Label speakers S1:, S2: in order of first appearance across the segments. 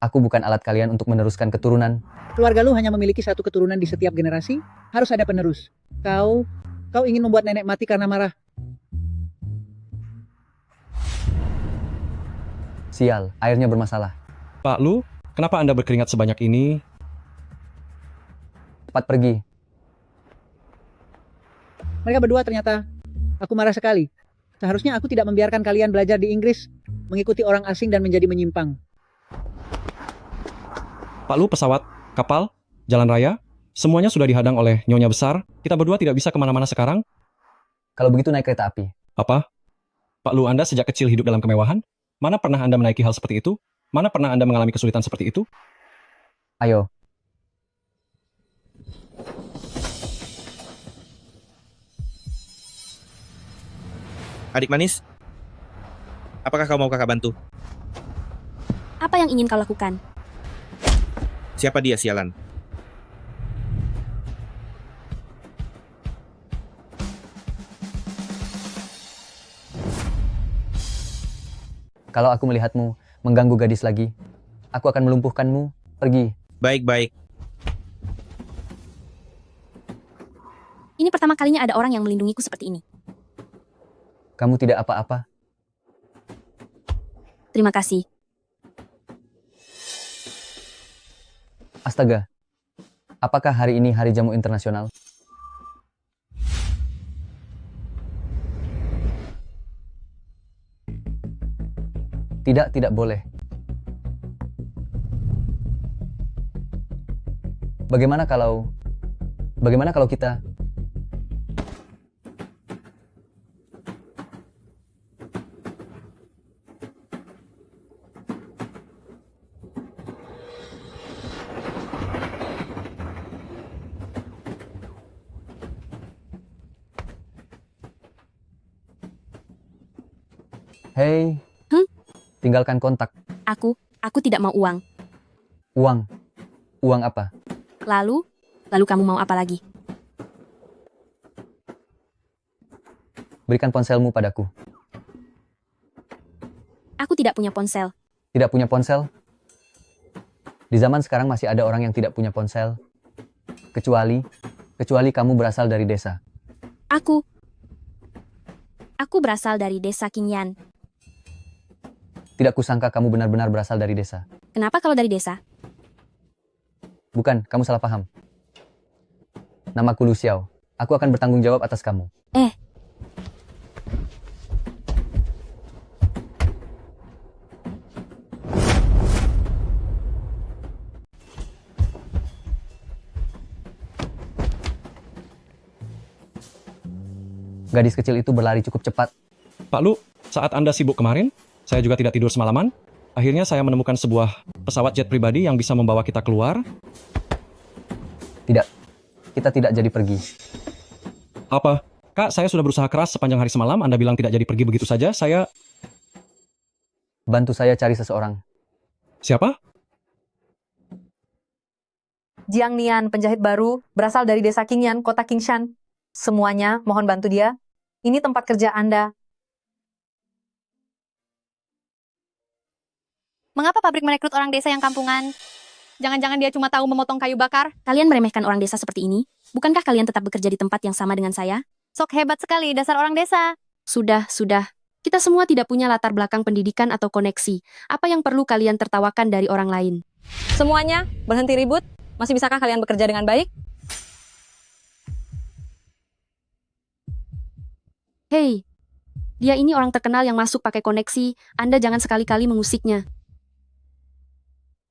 S1: Aku bukan alat kalian untuk meneruskan keturunan.
S2: Keluarga lu hanya memiliki satu keturunan di setiap generasi. Harus ada penerus. Kau ingin membuat nenek mati karena marah.
S1: Sial, airnya bermasalah.
S3: Pak Lu, kenapa Anda berkeringat sebanyak ini?
S1: Cepat pergi.
S2: Mereka berdua ternyata. Aku marah sekali. Seharusnya aku tidak membiarkan kalian belajar di Inggris, mengikuti orang asing dan menjadi menyimpang.
S3: Pak Lu, pesawat, kapal, jalan raya, semuanya sudah dihadang oleh nyonya besar. Kita berdua tidak bisa kemana-mana sekarang.
S1: Kalau begitu naik kereta api.
S3: Apa? Pak Lu, Anda sejak kecil hidup dalam kemewahan? Mana pernah Anda menaiki hal seperti itu? Mana pernah Anda mengalami kesulitan seperti itu?
S1: Ayo.
S4: Adik manis, apakah kau mau kakak bantu?
S5: Apa yang ingin kau lakukan?
S4: Siapa dia, sialan?
S1: Kalau aku melihatmu mengganggu gadis lagi, aku akan melumpuhkanmu. Pergi.
S4: Baik-baik.
S5: Ini pertama kalinya ada orang yang melindungiku seperti ini.
S1: Kamu tidak apa-apa.
S5: Terima kasih.
S1: Astaga. Apakah hari ini hari jamu internasional? Tidak boleh. Bagaimana kalau kita... Hei, tinggalkan kontak.
S5: Aku tidak mau uang.
S1: Uang. Uang apa?
S5: Lalu kamu mau apa lagi?
S1: Berikan ponselmu padaku.
S5: Aku tidak punya ponsel.
S1: Tidak punya ponsel? Di zaman sekarang masih ada orang yang tidak punya ponsel. Kecuali kamu berasal dari desa.
S5: Aku berasal dari desa Kinyan.
S1: Tidak kusangka kamu benar-benar berasal dari desa.
S5: Kenapa kalau dari desa?
S1: Bukan, kamu salah paham. Namaku Lu Xiao. Aku akan bertanggung jawab atas kamu. Gadis kecil itu berlari cukup cepat.
S3: Pak Lu, saat Anda sibuk kemarin, saya juga tidak tidur semalaman. Akhirnya saya menemukan sebuah pesawat jet pribadi yang bisa membawa kita keluar.
S1: Tidak, kita tidak jadi pergi.
S3: Apa? Kak, saya sudah berusaha keras sepanjang hari semalam. Anda bilang tidak jadi pergi begitu saja.
S1: Bantu saya cari seseorang.
S3: Siapa?
S6: Jiang Nian, penjahit baru, berasal dari desa Qingyan, kota Qingshan. Semuanya, mohon bantu dia. Ini tempat kerja Anda.
S7: Mengapa pabrik merekrut orang desa yang kampungan? Jangan-jangan dia cuma tahu memotong kayu bakar?
S5: Kalian meremehkan orang desa seperti ini? Bukankah kalian tetap bekerja di tempat yang sama dengan saya?
S7: Sok hebat sekali dasar orang desa.
S5: Sudah. Kita semua tidak punya latar belakang pendidikan atau koneksi. Apa yang perlu kalian tertawakan dari orang lain?
S8: Semuanya, berhenti ribut. Masih bisakah kalian bekerja dengan baik?
S5: Hei, dia ini orang terkenal yang masuk pakai koneksi. Anda jangan sekali-kali mengusiknya.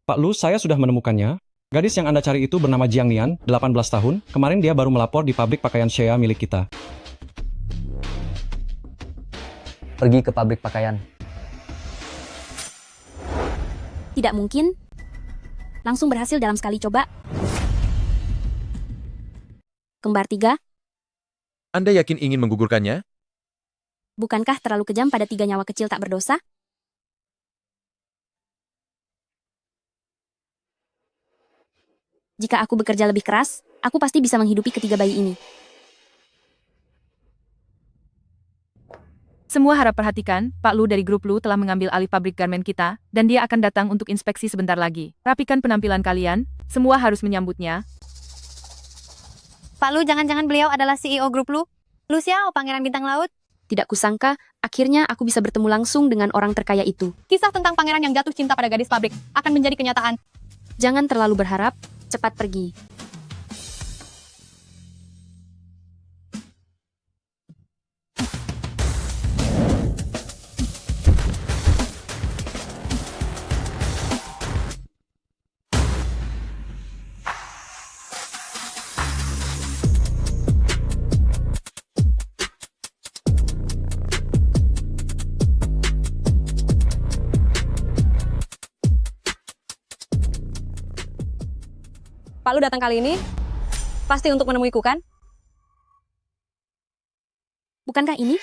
S3: Pak Lu, saya sudah menemukannya. Gadis yang Anda cari itu bernama Jiang Nian, 18 tahun. Kemarin dia baru melapor di pabrik pakaian Shea milik kita.
S1: Pergi ke pabrik pakaian.
S5: Tidak mungkin. Langsung berhasil dalam sekali coba. Kembar 3,
S9: Anda yakin ingin menggugurkannya?
S5: bukankah terlalu kejam pada 3 nyawa kecil tak berdosa? Jika aku bekerja lebih keras, aku pasti bisa menghidupi ketiga bayi ini.
S10: Semua harap perhatikan, Pak Lu dari grup Lu telah mengambil alih pabrik garmen kita, dan dia akan datang untuk inspeksi sebentar lagi. Rapikan penampilan kalian, semua harus menyambutnya.
S7: Pak Lu, jangan-jangan beliau adalah CEO grup Lu? Lu Xiao, Pangeran Bintang Laut?
S5: Tidak kusangka, akhirnya aku bisa bertemu langsung dengan orang terkaya itu.
S7: Kisah tentang pangeran yang jatuh cinta pada gadis pabrik akan menjadi kenyataan.
S5: Jangan terlalu berharap, cepat pergi.
S8: Pak Lu datang kali ini pasti untuk menemuiku kan?
S5: Bukankah ini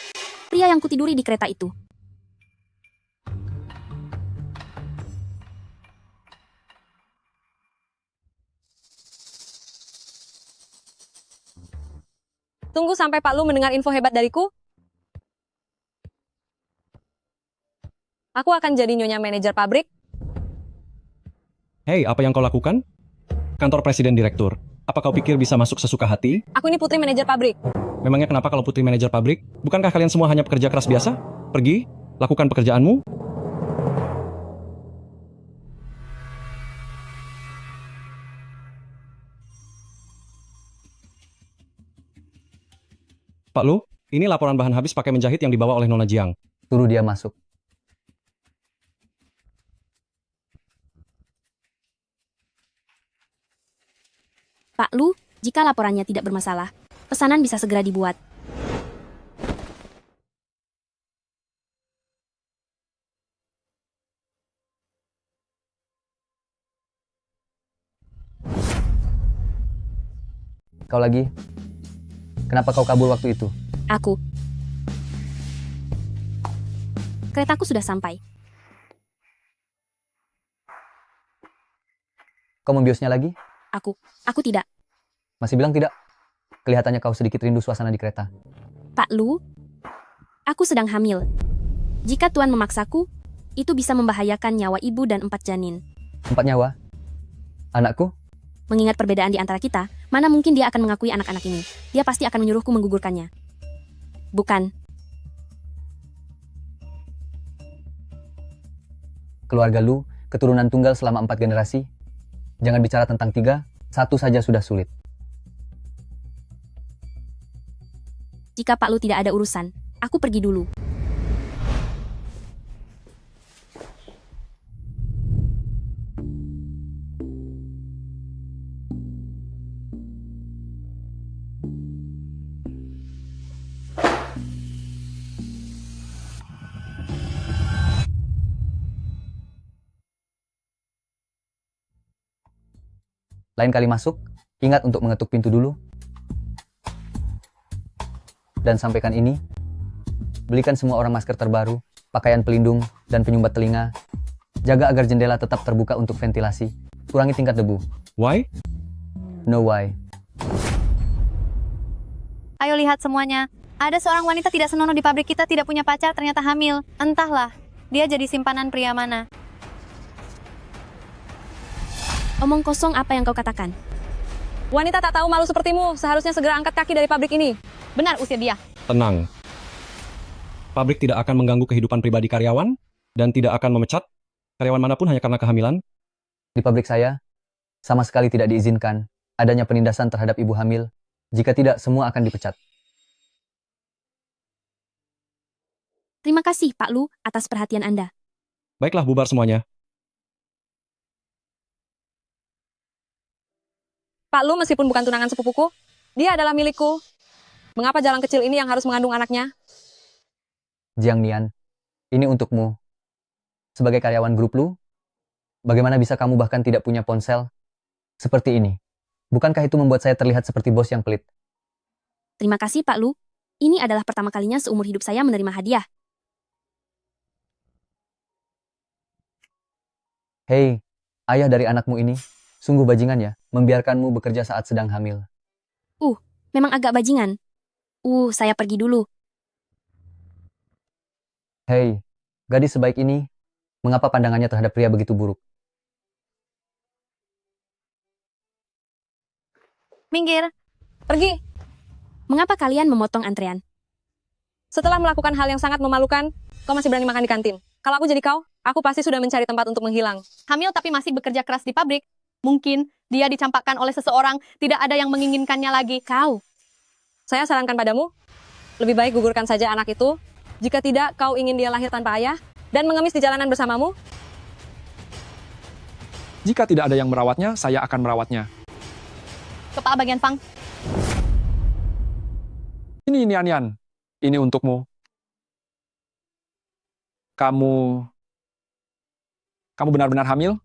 S5: pria yang kutiduri di kereta itu?
S8: Tunggu sampai Pak Lu mendengar info hebat dariku. Aku akan jadi nyonya manajer pabrik.
S3: Hei, apa yang kau lakukan? Kantor presiden direktur. Apa kau pikir bisa masuk sesuka hati?
S8: Aku ini putri manajer pabrik.
S3: Memangnya kenapa kalau putri manajer pabrik? Bukankah kalian semua hanya pekerja keras biasa? Pergi, lakukan pekerjaanmu. Pak Lu, ini laporan bahan habis pakai menjahit yang dibawa oleh Nona Jiang.
S1: Suruh dia masuk.
S5: Pak Lu, jika laporannya tidak bermasalah, pesanan bisa segera dibuat.
S1: Kau lagi? Kenapa kau kabur waktu itu?
S5: Aku. Keretaku sudah sampai.
S1: Kau membiusnya lagi?
S5: Aku tidak.
S1: Masih bilang tidak? Kelihatannya kau sedikit rindu suasana di kereta.
S5: Pak Lu, aku sedang hamil. Jika Tuan memaksaku, itu bisa membahayakan nyawa ibu dan 4 janin.
S1: 4 nyawa? Anakku?
S5: Mengingat perbedaan di antara kita, mana mungkin dia akan mengakui anak-anak ini. Dia pasti akan menyuruhku menggugurkannya. Bukan.
S1: Keluarga Lu, keturunan tunggal selama 4 generasi. Jangan bicara tentang 3, 1 saja sudah sulit.
S5: Jika Pak Lu tidak ada urusan, aku pergi dulu.
S1: Lain kali masuk, ingat untuk mengetuk pintu dulu. Dan sampaikan ini, belikan semua orang masker terbaru, pakaian pelindung, dan penyumbat telinga. Jaga agar jendela tetap terbuka untuk ventilasi. Kurangi tingkat debu.
S3: Why?
S1: No why.
S7: Ayo lihat semuanya. Ada seorang wanita tidak senonoh di pabrik kita tidak punya pacar ternyata hamil. Entahlah, dia jadi simpanan pria mana.
S5: Omong kosong apa yang kau katakan?
S8: Wanita tak tahu malu sepertimu seharusnya segera angkat kaki dari pabrik ini.
S7: Benar, usir dia.
S3: Tenang. Pabrik tidak akan mengganggu kehidupan pribadi karyawan dan tidak akan memecat karyawan manapun hanya karena kehamilan.
S1: Di pabrik saya, sama sekali tidak diizinkan adanya penindasan terhadap ibu hamil. Jika tidak, semua akan dipecat.
S5: Terima kasih, Pak Lu, atas perhatian Anda.
S3: Baiklah, bubar semuanya.
S8: Pak Lu meskipun bukan tunangan sepupuku, dia adalah milikku. Mengapa jalan kecil ini yang harus mengandung anaknya?
S1: Jiang Nian, ini untukmu. Sebagai karyawan grup Lu, bagaimana bisa kamu bahkan tidak punya ponsel seperti ini? Bukankah itu membuat saya terlihat seperti bos yang pelit?
S5: Terima kasih, Pak Lu. Ini adalah pertama kalinya seumur hidup saya menerima hadiah.
S1: Hei, ayah dari anakmu ini, sungguh bajingan ya, membiarkanmu bekerja saat sedang hamil.
S5: Memang agak bajingan. Saya pergi dulu.
S1: Hei, gadis sebaik ini, mengapa pandangannya terhadap pria begitu buruk?
S7: Minggir.
S8: Pergi.
S5: Mengapa kalian memotong antrean?
S8: Setelah melakukan hal yang sangat memalukan, kau masih berani makan di kantin. Kalau aku jadi kau, aku pasti sudah mencari tempat untuk menghilang.
S7: Hamil tapi masih bekerja keras di pabrik. Mungkin dia dicampakkan oleh seseorang, tidak ada yang menginginkannya lagi.
S5: Kau,
S8: Saya sarankan padamu, lebih baik gugurkan saja anak itu. Jika tidak, kau ingin dia lahir tanpa ayah dan mengemis di jalanan bersamamu.
S3: Jika tidak ada yang merawatnya, saya akan merawatnya.
S7: Kepala bagian Fang.
S3: Ini Nian. Ini untukmu. Kamu benar-benar hamil?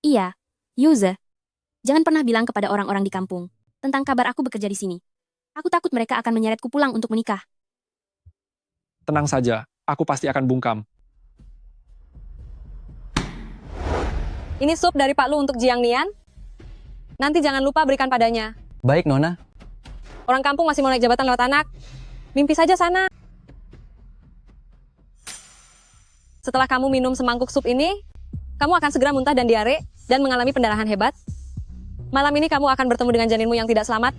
S5: iya, Yuze. Jangan pernah bilang kepada orang-orang di kampung tentang kabar aku bekerja di sini. Aku takut mereka akan menyeretku pulang untuk menikah.
S3: Tenang saja, aku pasti akan bungkam.
S8: Ini sup dari Pak Lu untuk Jiang Nian. Nanti jangan lupa berikan padanya.
S1: Baik, Nona.
S8: Orang kampung masih mau naik jabatan lewat anak. Mimpi saja sana. Setelah kamu minum semangkuk sup ini, kamu akan segera muntah dan diare dan mengalami pendarahan hebat. Malam ini kamu akan bertemu dengan janinmu yang tidak selamat.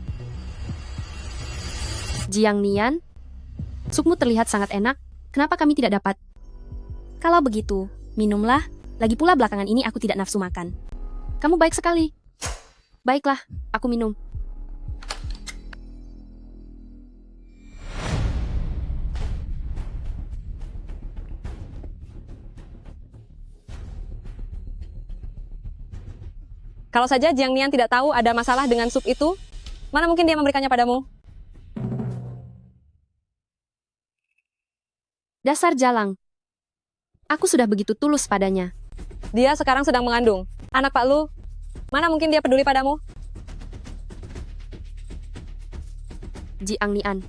S5: Jiang Nian, supmu terlihat sangat enak. Kenapa kami tidak dapat? Kalau begitu, minumlah. Lagi pula belakangan ini aku tidak nafsu makan. Kamu baik sekali. Baiklah, aku minum.
S8: Kalau saja Jiang Nian tidak tahu ada masalah dengan sup itu, mana mungkin dia memberikannya padamu?
S5: Dasar jalang. Aku sudah begitu tulus padanya.
S8: Dia sekarang sedang mengandung. Anak Pak Lu, mana mungkin dia peduli padamu?
S5: Jiang Nian.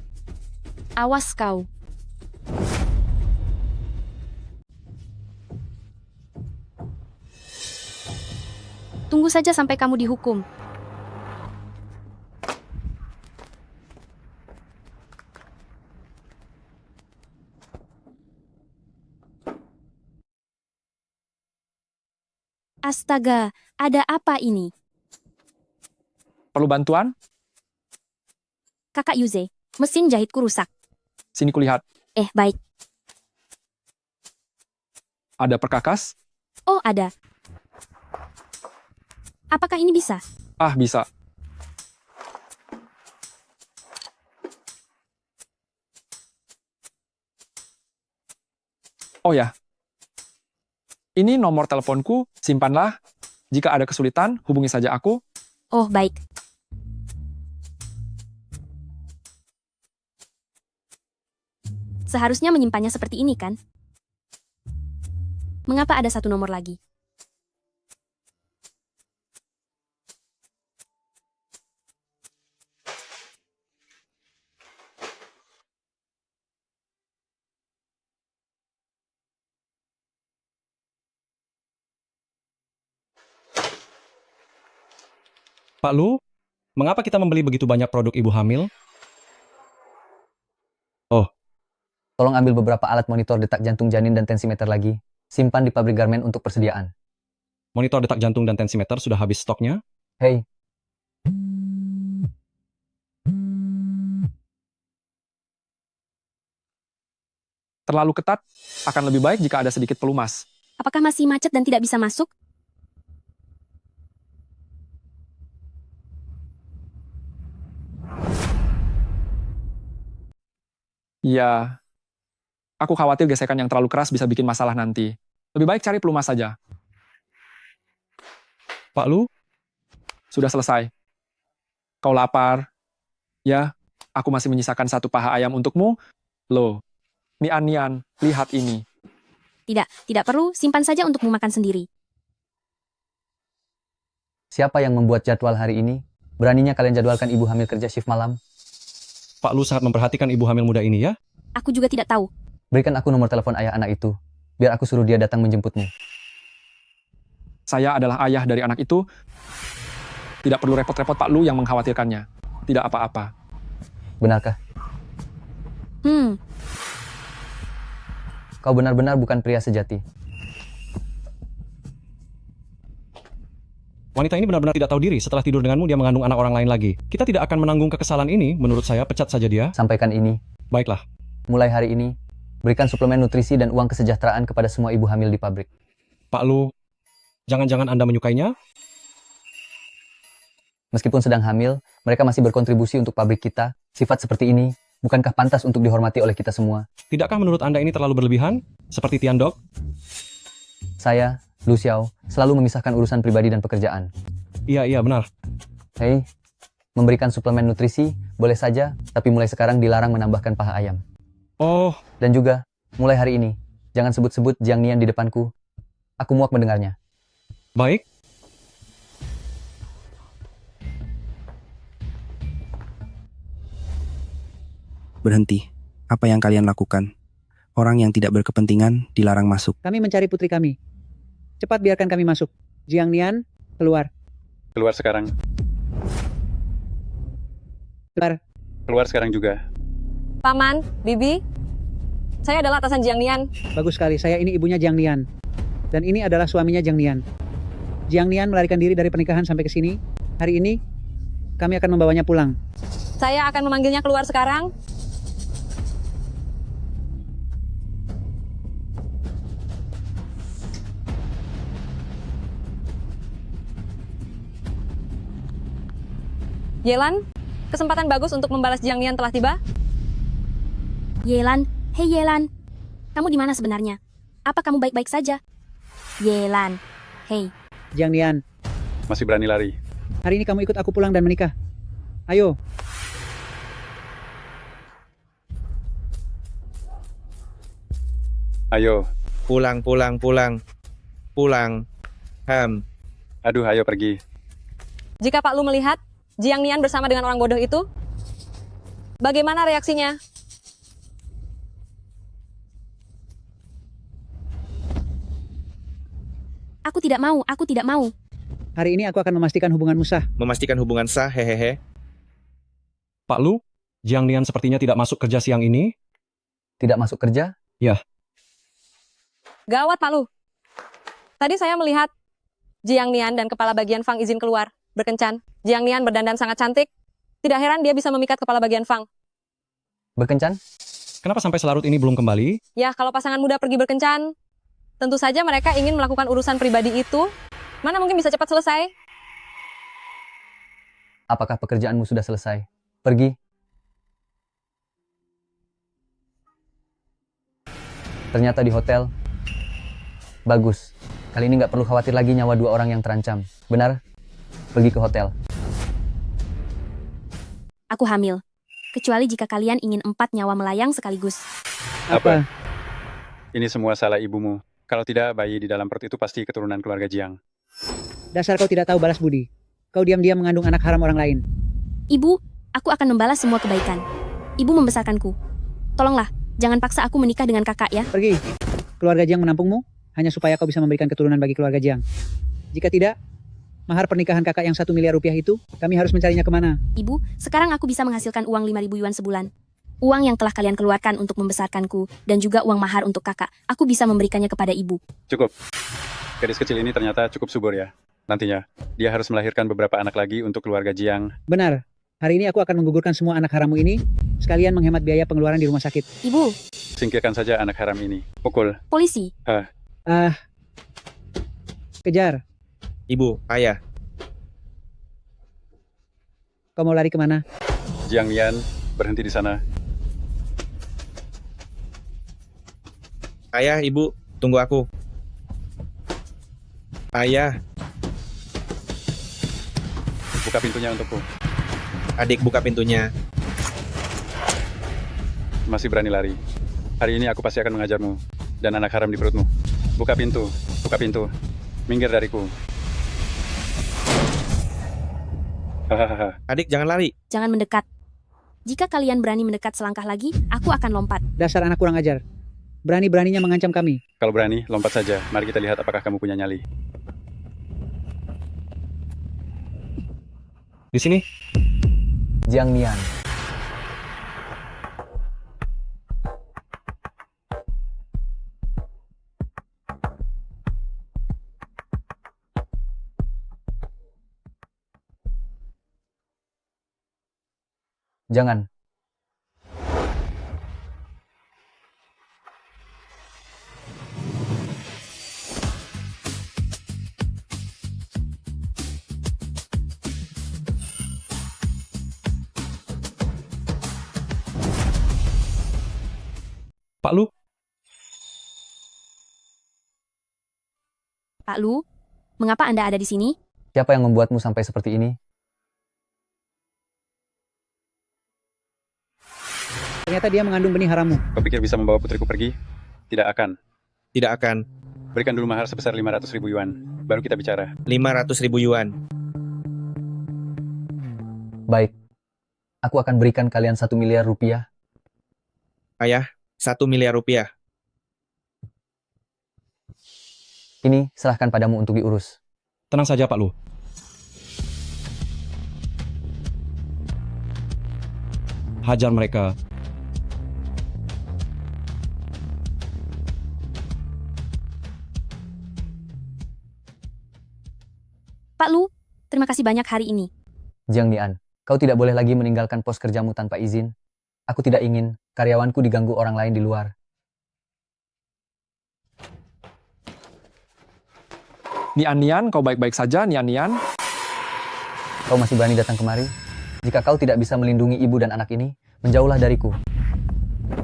S5: Awas kau. Tunggu saja sampai kamu dihukum. Astaga, ada apa ini?
S3: Perlu bantuan?
S5: Kakak Yuze, mesin jahitku rusak.
S3: Sini kulihat.
S5: Baik.
S3: Ada perkakas?
S5: Oh, ada. Apakah ini bisa?
S3: Ah, bisa. Oh ya. Ini nomor teleponku, simpanlah. Jika ada kesulitan, hubungi saja aku.
S5: Oh, baik. Seharusnya menyimpannya seperti ini, kan? Mengapa ada satu nomor lagi?
S3: Pak Lu, mengapa kita membeli begitu banyak produk ibu hamil?
S1: Tolong ambil beberapa alat monitor detak jantung janin dan tensimeter lagi. Simpan di pabrik garmen untuk persediaan.
S3: Monitor detak jantung dan tensimeter sudah habis stoknya?
S1: Hei,
S3: Terlalu ketat, akan lebih baik jika ada sedikit pelumas.
S5: Apakah masih macet dan tidak bisa masuk?
S3: Ya, aku khawatir gesekan yang terlalu keras bisa bikin masalah nanti. Lebih baik cari pelumas saja. Pak Lu, sudah selesai. Kau lapar? Ya, aku masih menyisakan satu paha ayam untukmu. Loh, Nian, lihat ini.
S5: Tidak perlu, simpan saja untuk memakan sendiri.
S1: siapa yang membuat jadwal hari ini? Beraninya kalian jadwalkan ibu hamil kerja shift malam?
S3: Pak Lu sangat memperhatikan ibu hamil muda ini ya?
S5: Aku juga tidak tahu.
S1: Berikan aku nomor telepon ayah anak itu, biar aku suruh dia datang menjemputmu.
S3: Saya adalah ayah dari anak itu. Tidak perlu repot-repot Pak Lu yang mengkhawatirkannya. Tidak apa-apa.
S1: Benarkah? Kau benar-benar bukan pria sejati.
S11: Wanita ini benar-benar tidak tahu diri. Setelah tidur denganmu, dia mengandung anak orang lain lagi. Kita tidak akan menanggung kekesalan ini. Menurut saya, pecat saja dia.
S1: Sampaikan ini.
S11: Baiklah.
S1: Mulai hari ini, berikan suplemen nutrisi dan uang kesejahteraan kepada semua ibu hamil di pabrik.
S11: Pak Lu, jangan-jangan Anda menyukainya?
S1: Meskipun sedang hamil, mereka masih berkontribusi untuk pabrik kita. Sifat seperti ini, bukankah pantas untuk dihormati oleh kita semua?
S11: Tidakkah menurut Anda ini terlalu berlebihan? Seperti Tian Dok?
S1: Saya, Lu Xiao, selalu memisahkan urusan pribadi dan pekerjaan.
S11: Iya, benar.
S1: Hei, memberikan suplemen nutrisi boleh saja, tapi mulai sekarang dilarang menambahkan paha ayam.
S11: Oh,
S1: Dan juga, mulai hari ini, jangan sebut-sebut Jiang Nian di depanku. Aku muak mendengarnya.
S11: baik.
S4: Berhenti. Apa yang kalian lakukan? Orang yang tidak berkepentingan dilarang masuk.
S2: Kami mencari putri kami. Cepat biarkan kami masuk. Jiang Nian, keluar.
S12: Keluar sekarang.
S2: Keluar.
S12: Keluar sekarang juga.
S8: Paman, Bibi, saya adalah atasan Jiang Nian.
S2: Bagus sekali, saya ini ibunya Jiang Nian. Dan ini adalah suaminya Jiang Nian. Jiang Nian melarikan diri dari pernikahan sampai ke sini. Hari ini, kami akan membawanya pulang.
S8: Saya akan memanggilnya keluar sekarang. Yelan, kesempatan bagus untuk membalas Jiang Nian telah tiba.
S5: Yelan, hei Yelan. Kamu di mana sebenarnya? Apa kamu baik-baik saja? Yelan, hei.
S2: Jiang Nian,
S12: Masih berani lari.
S2: hari ini kamu ikut aku pulang dan menikah. Ayo.
S12: Ayo.
S4: Pulang. Pulang.
S12: Aduh, ayo pergi.
S8: Jika Pak Lu melihat Jiang Nian bersama dengan orang bodoh itu, bagaimana reaksinya?
S5: Aku tidak mau.
S2: Hari ini aku akan memastikan hubunganmu sah.
S4: Memastikan hubungan sah, hehehe.
S11: Pak Lu, Jiang Nian sepertinya tidak masuk kerja siang ini.
S1: Tidak masuk kerja?
S8: Gawat Pak Lu. Tadi saya melihat Jiang Nian dan kepala bagian Fang izin keluar, berkencan. Jiang Nian berdandan sangat cantik. Tidak heran dia bisa memikat kepala bagian Fang.
S1: Berkencan?
S11: Kenapa sampai selarut ini belum kembali?
S8: Ya, kalau pasangan muda pergi berkencan, tentu saja mereka ingin melakukan urusan pribadi itu. Mana mungkin bisa cepat selesai?
S1: Apakah pekerjaanmu sudah selesai? Pergi. Ternyata di hotel. Bagus. Kali ini nggak perlu khawatir lagi nyawa dua orang yang terancam. Benar? Pergi ke hotel.
S5: Aku hamil. Kecuali jika kalian ingin 4 nyawa melayang sekaligus.
S12: Apa? Ini semua salah ibumu. Kalau tidak, bayi di dalam perut itu pasti keturunan keluarga Jiang.
S2: Dasar kau tidak tahu balas budi. Kau diam-diam mengandung anak haram orang lain.
S5: Ibu, aku akan membalas semua kebaikan. Ibu membesarkanku. Tolonglah, jangan paksa aku menikah dengan kakak ya.
S2: Pergi. Keluarga Jiang menampungmu hanya supaya kau bisa memberikan keturunan bagi keluarga Jiang. Jika tidak, mahar pernikahan kakak yang 1 miliar rupiah itu, kami harus mencarinya kemana?
S5: Ibu, sekarang aku bisa menghasilkan uang 5.000 yuan sebulan. Uang yang telah kalian keluarkan untuk membesarkanku, dan juga uang mahar untuk kakak. Aku bisa memberikannya kepada ibu.
S12: Cukup. Gadis kecil ini ternyata cukup subur ya. Nantinya, dia harus melahirkan beberapa anak lagi untuk keluarga Jiang.
S2: Benar. Hari ini aku akan menggugurkan semua anak harammu ini, sekalian menghemat biaya pengeluaran di rumah sakit.
S5: Ibu,
S12: Singkirkan saja anak haram ini. Pukul.
S5: polisi.
S2: Kejar.
S4: Ibu, ayah.
S2: Kau mau lari kemana?
S12: Jiang Nian, berhenti di sana.
S4: Ayah, ibu, tunggu aku. Ayah,
S12: Buka pintunya untukku.
S4: adik buka pintunya.
S12: Masih berani lari. Hari ini aku pasti akan mengajarmu. Dan anak haram di perutmu. Buka pintu. Buka pintu. Minggir dariku. Hahaha.
S4: Adik, jangan lari.
S5: Jangan mendekat. Jika kalian berani mendekat selangkah lagi, aku akan lompat.
S2: Dasar anak kurang ajar. Berani-beraninya mengancam kami.
S12: Kalau berani, lompat saja. Mari kita lihat apakah kamu punya nyali.
S11: Di sini,
S1: Jiang Nian. Jangan.
S11: Pak Lu,
S5: Pak Lu, mengapa Anda ada di sini?
S1: Siapa yang membuatmu sampai seperti ini?
S2: Ternyata dia mengandung benih harammu.
S12: Kau pikir bisa membawa putriku pergi? Tidak akan.
S4: Tidak akan.
S12: Berikan dulu mahar sebesar 500.000 yuan. Baru kita bicara.
S4: 500.000 yuan.
S1: Baik. Aku akan berikan kalian 1 miliar rupiah.
S4: Ayah, 1 miliar rupiah.
S1: Ini serahkan padamu untuk diurus.
S11: tenang saja Pak Lu. Hajar mereka.
S5: Pak Lu, terima kasih banyak hari ini.
S1: Jiang Nian, kau tidak boleh lagi meninggalkan pos kerjamu tanpa izin. Aku tidak ingin karyawanku diganggu orang lain di luar.
S3: Nian, kau baik-baik saja, Nian.
S1: Kau masih berani datang kemari? Jika kau tidak bisa melindungi ibu dan anak ini, menjauhlah dariku.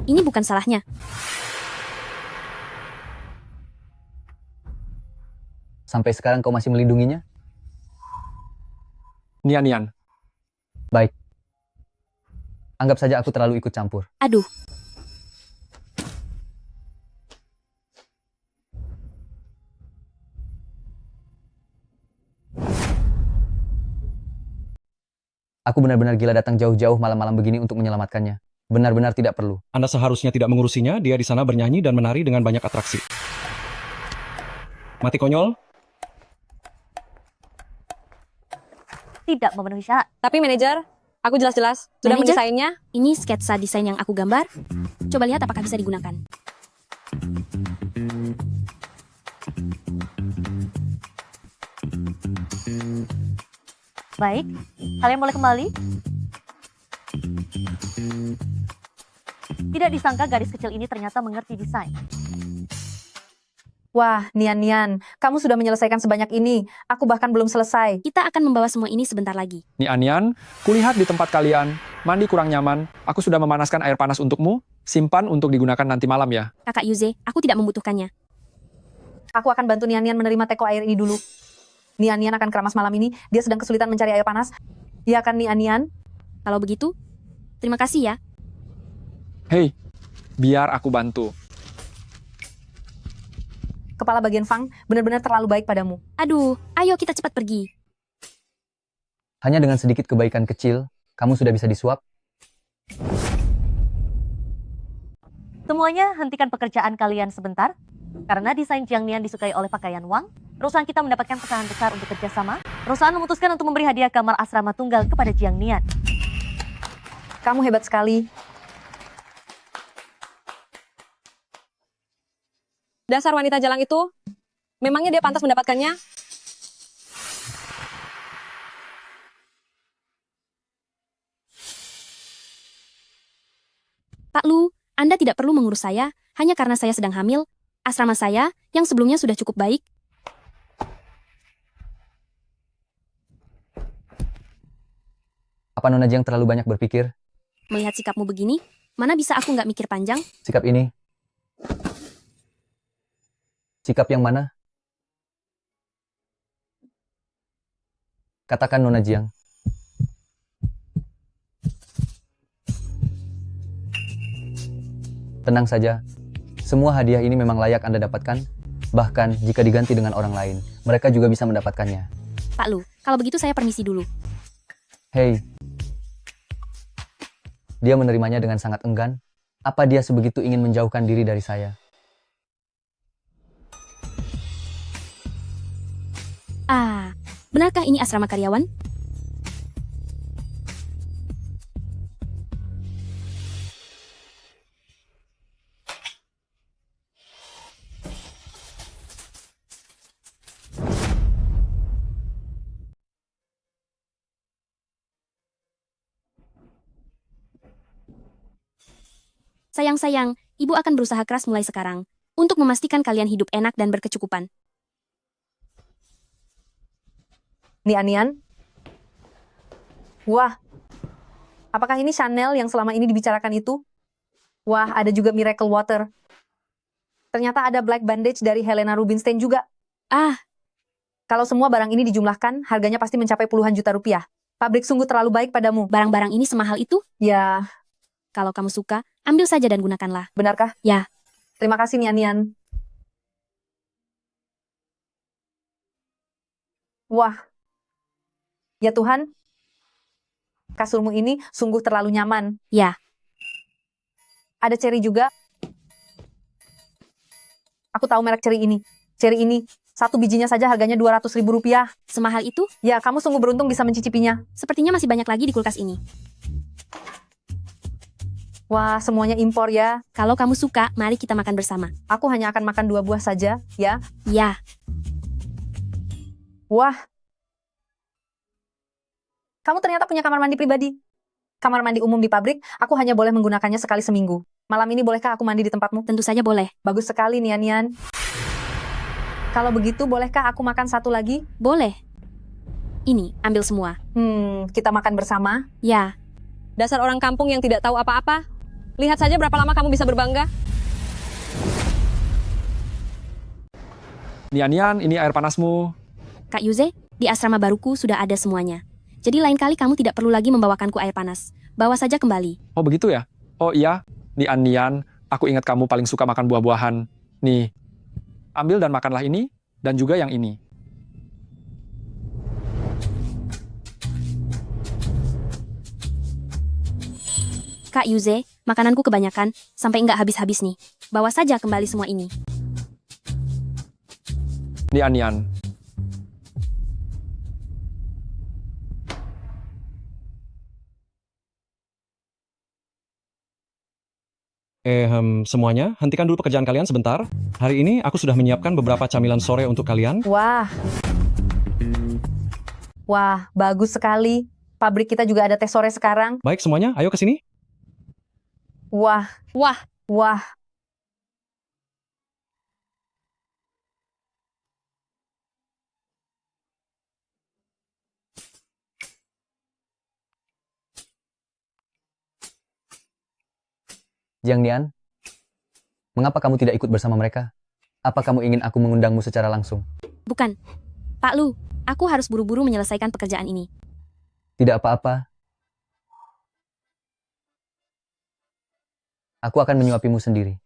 S5: Ini bukan salahnya.
S1: Sampai sekarang kau masih melindunginya?
S3: Nian.
S1: Baik. Anggap saja aku terlalu ikut campur.
S5: Aduh,
S1: Aku benar-benar gila datang jauh-jauh malam-malam begini untuk menyelamatkannya. Benar-benar tidak perlu.
S11: Anda seharusnya tidak mengurusinya, dia di sana bernyanyi dan menari dengan banyak atraksi. Mati konyol?
S7: Tidak memenuhi syarat.
S8: Tapi manajer, aku jelas-jelas sudah
S5: Manajer?
S8: mendesainnya.
S5: ini sketsa desain yang aku gambar. Coba lihat apakah bisa digunakan.
S7: Baik, kalian boleh kembali. Tidak disangka gadis kecil ini ternyata mengerti desain.
S6: Wah, Nian, kamu sudah menyelesaikan sebanyak ini. Aku bahkan belum selesai.
S5: Kita akan membawa semua ini sebentar lagi.
S3: Nian, kulihat di tempat kalian, mandi kurang nyaman. Aku sudah memanaskan air panas untukmu. Simpan untuk digunakan nanti malam ya.
S5: Kakak Yuze, aku tidak membutuhkannya.
S6: Aku akan bantu Nian menerima teko air ini dulu. Nian akan keramas malam ini. Dia sedang kesulitan mencari air panas. Iya kan, Nian?
S5: Kalau begitu, terima kasih ya.
S3: Hei, biar aku bantu.
S6: Kepala bagian Fang benar-benar terlalu baik padamu.
S5: Aduh, ayo kita cepat pergi.
S1: Hanya dengan sedikit kebaikan kecil, kamu sudah bisa disuap?
S7: Semuanya hentikan pekerjaan kalian sebentar. Karena desain Jiang Nian disukai oleh pakaian Wang, perusahaan kita mendapatkan pesanan besar untuk kerjasama. Perusahaan memutuskan untuk memberi hadiah kamar asrama tunggal kepada Jiang Nian.
S6: Kamu hebat sekali.
S8: Dasar wanita jalang itu, memangnya dia pantas mendapatkannya?
S5: Pak Lu, Anda tidak perlu mengurus saya, hanya karena saya sedang hamil. Asrama saya, yang sebelumnya sudah cukup baik.
S1: Apa Nona Jiang terlalu banyak berpikir?
S5: Melihat sikapmu begini, mana bisa aku nggak mikir panjang?
S1: Sikap ini? Sikap yang mana? Katakan Nona Jiang. Tenang saja. Semua hadiah ini memang layak Anda dapatkan. Bahkan jika diganti dengan orang lain, mereka juga bisa mendapatkannya.
S5: Pak Lu, kalau begitu saya permisi dulu.
S1: Hei. Dia menerimanya dengan sangat enggan. Apa dia sebegitu ingin menjauhkan diri dari saya?
S5: Ah, benarkah ini asrama karyawan? Sayang-sayang, ibu akan berusaha keras mulai sekarang untuk memastikan kalian hidup enak dan berkecukupan.
S6: Nian. Wah, apakah ini Chanel yang selama ini dibicarakan itu? Wah, ada juga Miracle Water. Ternyata ada Black Bandage dari Helena Rubinstein juga.
S5: Ah,
S6: Kalau semua barang ini dijumlahkan, harganya pasti mencapai puluhan juta rupiah. Pabrik sungguh terlalu baik padamu.
S5: barang-barang ini semahal itu?
S6: Ya,
S5: Kalau kamu suka, ambil saja dan gunakanlah.
S6: benarkah?
S5: Ya.
S6: Terima kasih, Nian. Wah. Ya Tuhan. Kasurmu ini sungguh terlalu nyaman.
S5: Ya.
S6: Ada ceri juga. Aku tahu merek ceri ini. Ceri ini, satu bijinya saja harganya 200.000 rupiah.
S5: Semahal itu?
S6: Ya, kamu sungguh beruntung bisa mencicipinya.
S5: Sepertinya masih banyak lagi di kulkas ini.
S6: Wah, semuanya impor ya.
S5: Kalau kamu suka, mari kita makan bersama.
S6: Aku hanya akan makan 2 buah saja, ya.
S5: Ya.
S6: Wah. Kamu ternyata punya kamar mandi pribadi. Kamar mandi umum di pabrik, aku hanya boleh menggunakannya sekali seminggu. Malam ini bolehkah aku mandi di tempatmu?
S5: Tentu saja boleh.
S6: Bagus sekali, Nian. Kalau begitu, bolehkah aku makan satu lagi?
S5: Boleh. Ini, ambil semua.
S6: Kita makan bersama.
S5: Ya.
S8: Dasar orang kampung yang tidak tahu apa-apa. Lihat saja berapa lama kamu bisa berbangga.
S3: Nian, ini air panasmu.
S5: Kak Yuze, di asrama baruku sudah ada semuanya. Jadi lain kali kamu tidak perlu lagi membawakanku air panas. Bawa saja kembali.
S3: Oh begitu ya? Oh iya, Nian, aku ingat kamu paling suka makan buah-buahan. Nih, ambil dan makanlah ini, dan juga yang ini.
S5: Kak Yuze, makananku kebanyakan, sampai nggak habis-habis nih. Bawa saja kembali semua ini.
S3: Nian.
S11: Semuanya, hentikan dulu pekerjaan kalian sebentar. Hari ini aku sudah menyiapkan beberapa camilan sore untuk kalian.
S6: Wah. Wah, bagus sekali. Pabrik kita juga ada teh sore sekarang.
S11: Baik semuanya, ayo ke sini.
S6: Wah.
S8: Wah.
S6: Wah.
S1: Jiang Nian, mengapa kamu tidak ikut bersama mereka? Apa kamu ingin aku mengundangmu secara langsung?
S5: Bukan. Pak Lu, aku harus buru-buru menyelesaikan pekerjaan ini.
S1: Tidak apa-apa. Aku akan menyuapimu sendiri.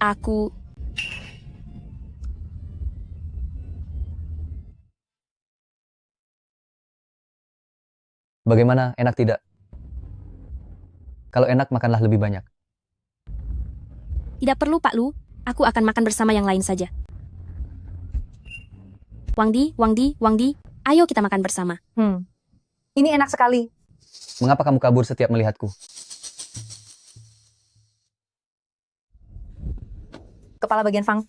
S5: Aku...
S1: Bagaimana, enak tidak? Kalau enak, makanlah lebih banyak.
S5: Tidak perlu, Pak Lu. Aku akan makan bersama yang lain saja. Wangdi, ayo kita makan bersama.
S6: Ini enak sekali.
S1: Mengapa kamu kabur setiap melihatku?
S6: Kepala bagian Fang.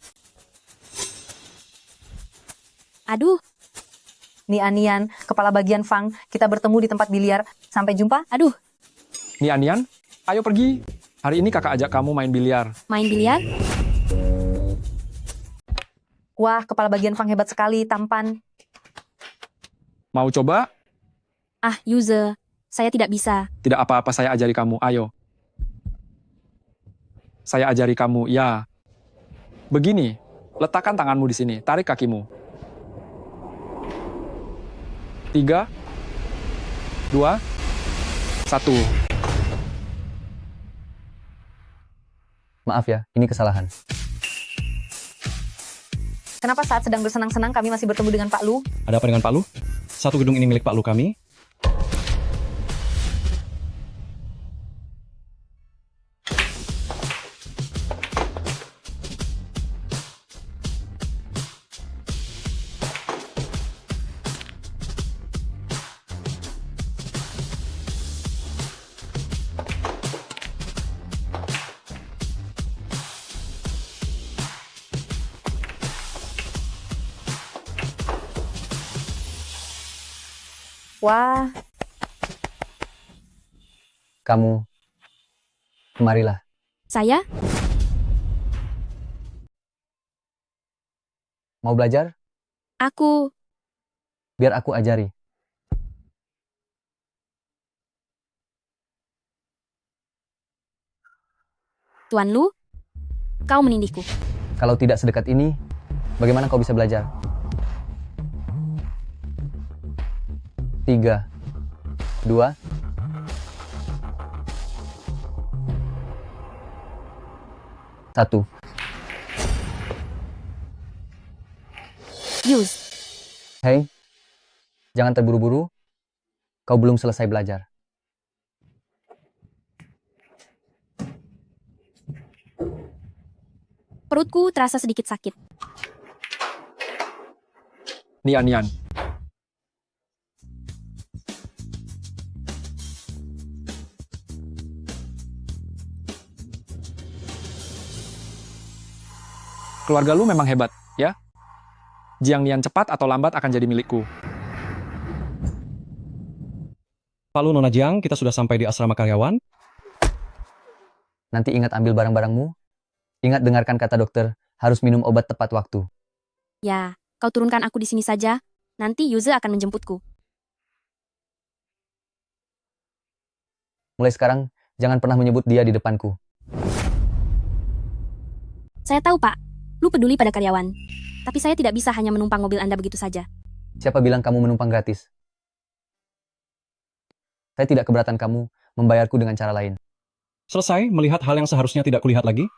S5: Aduh.
S6: Nian, kepala bagian Fang. Kita bertemu di tempat biliar. Sampai jumpa.
S5: Aduh.
S3: Nian, ayo pergi. Hari ini kakak ajak kamu main biliar.
S5: Main biliar?
S6: Wah, kepala bagian Fang hebat sekali, tampan.
S3: Mau coba?
S5: Ah, Yuze, saya tidak bisa.
S3: Tidak apa-apa, saya ajari kamu. Ayo. Saya ajari kamu, ya. Begini, letakkan tanganmu di sini, tarik kakimu. 3, 2, 1.
S1: Maaf ya, ini kesalahan.
S6: Kenapa saat sedang bersenang-senang kami masih bertemu dengan Pak Lu?
S11: Ada apa dengan Pak Lu? Satu gedung ini milik Pak Lu kami.
S6: Wah.
S1: Kamu Kemarilah.
S5: Saya?
S1: Mau belajar?
S5: Aku...
S1: Biar aku ajari.
S5: Tuan Lu, kau menindihku.
S1: Kalau tidak sedekat ini, bagaimana kau bisa belajar? 3, 2, 1.
S5: Use.
S1: Hei, jangan terburu-buru. Kau belum selesai belajar.
S5: Perutku terasa sedikit sakit.
S3: Nian. Keluarga lu memang hebat, ya? Jiang Nian cepat atau lambat akan jadi milikku.
S11: Pak Lu, Nona Jiang, kita sudah sampai di asrama karyawan.
S1: Nanti ingat ambil barang-barangmu. Ingat dengarkan kata dokter, harus minum obat tepat waktu.
S5: Ya, kau turunkan aku di sini saja. Nanti Yuze akan menjemputku.
S1: Mulai sekarang, jangan pernah menyebut dia di depanku.
S5: Saya tahu, Pak. Lu peduli pada karyawan. Tapi saya tidak bisa hanya menumpang mobil Anda begitu saja.
S1: Siapa bilang kamu menumpang gratis? Saya tidak keberatan kamu membayarku dengan cara lain.
S11: Selesai melihat hal yang seharusnya tidak kulihat lagi.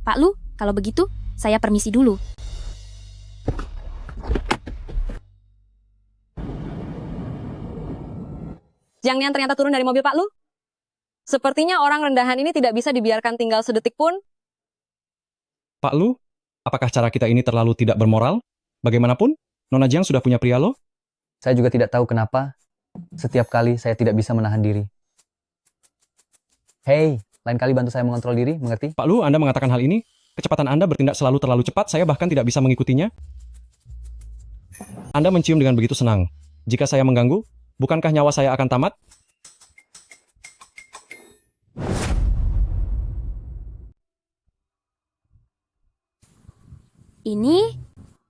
S5: Pak Lu, kalau begitu, saya permisi dulu.
S8: Jiang Nian ternyata turun dari mobil Pak Lu. Sepertinya orang rendahan ini tidak bisa dibiarkan tinggal sedetik pun.
S11: Pak Lu, apakah cara kita ini terlalu tidak bermoral? Bagaimanapun, Nona Jiang sudah punya pria lo.
S1: Saya juga tidak tahu kenapa setiap kali saya tidak bisa menahan diri. Hei, lain kali bantu saya mengontrol diri, mengerti?
S11: Pak Lu, Anda mengatakan hal ini. Kecepatan Anda bertindak selalu terlalu cepat, saya bahkan tidak bisa mengikutinya. Anda mencium dengan begitu senang. Jika saya mengganggu, bukankah nyawa saya akan tamat?
S5: Ini?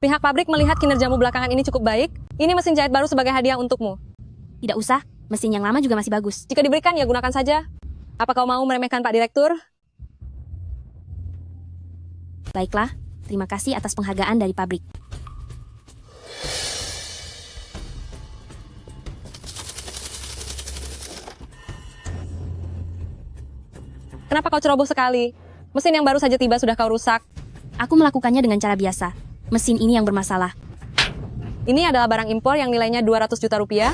S8: Pihak pabrik melihat kinerjamu belakangan ini cukup baik. Ini mesin jahit baru sebagai hadiah untukmu.
S5: Tidak usah, mesin yang lama juga masih bagus.
S8: Jika diberikan, ya gunakan saja. Apa kau mau meremehkan Pak Direktur?
S5: Baiklah, terima kasih atas penghargaan dari pabrik.
S8: Kenapa kau ceroboh sekali? Mesin yang baru saja tiba sudah kau rusak.
S5: Aku melakukannya dengan cara biasa. Mesin ini yang bermasalah.
S8: Ini adalah barang impor yang nilainya 200 juta rupiah.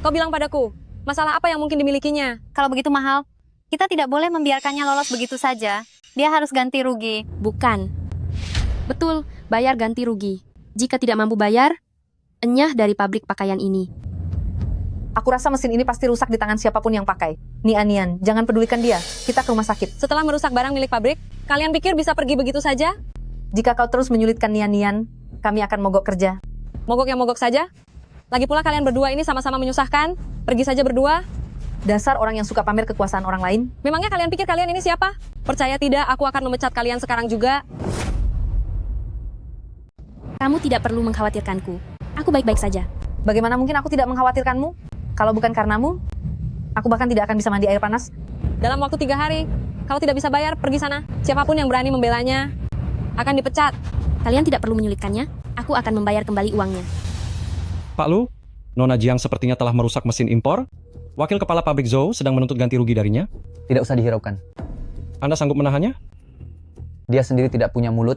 S8: Kau bilang padaku, masalah apa yang mungkin dimilikinya?
S13: Kalau begitu mahal, kita tidak boleh membiarkannya lolos begitu saja. Dia harus ganti rugi.
S5: Bukan. Betul, bayar ganti rugi. Jika tidak mampu bayar, enyah dari pabrik pakaian ini.
S6: Aku rasa mesin ini pasti rusak di tangan siapapun yang pakai. Nian, jangan pedulikan dia. Kita ke rumah sakit.
S8: Setelah merusak barang milik pabrik, kalian pikir bisa pergi begitu saja?
S6: Jika kau terus menyulitkan Nian, kami akan mogok kerja.
S8: Mogok yang mogok saja? Lagi pula kalian berdua ini sama-sama menyusahkan. Pergi saja berdua.
S6: Dasar orang yang suka pamer kekuasaan orang lain.
S8: Memangnya kalian pikir kalian ini siapa? Percaya tidak, aku akan memecat kalian sekarang juga.
S5: Kamu tidak perlu mengkhawatirkanku. Aku baik-baik saja.
S6: Bagaimana mungkin aku tidak mengkhawatirkanmu? Kalau bukan karenamu, aku bahkan tidak akan bisa mandi air panas.
S8: Dalam waktu 3 hari, kalau tidak bisa bayar, pergi sana. Siapapun yang berani membelanya akan dipecat.
S5: Kalian tidak perlu menyulitkannya. Aku akan membayar kembali uangnya.
S11: Pak Lu, Nona Jiang sepertinya telah merusak mesin impor. Wakil kepala pabrik Zhou sedang menuntut ganti rugi darinya.
S1: Tidak usah dihiraukan.
S11: Anda sanggup menahannya?
S1: Dia sendiri tidak punya mulut.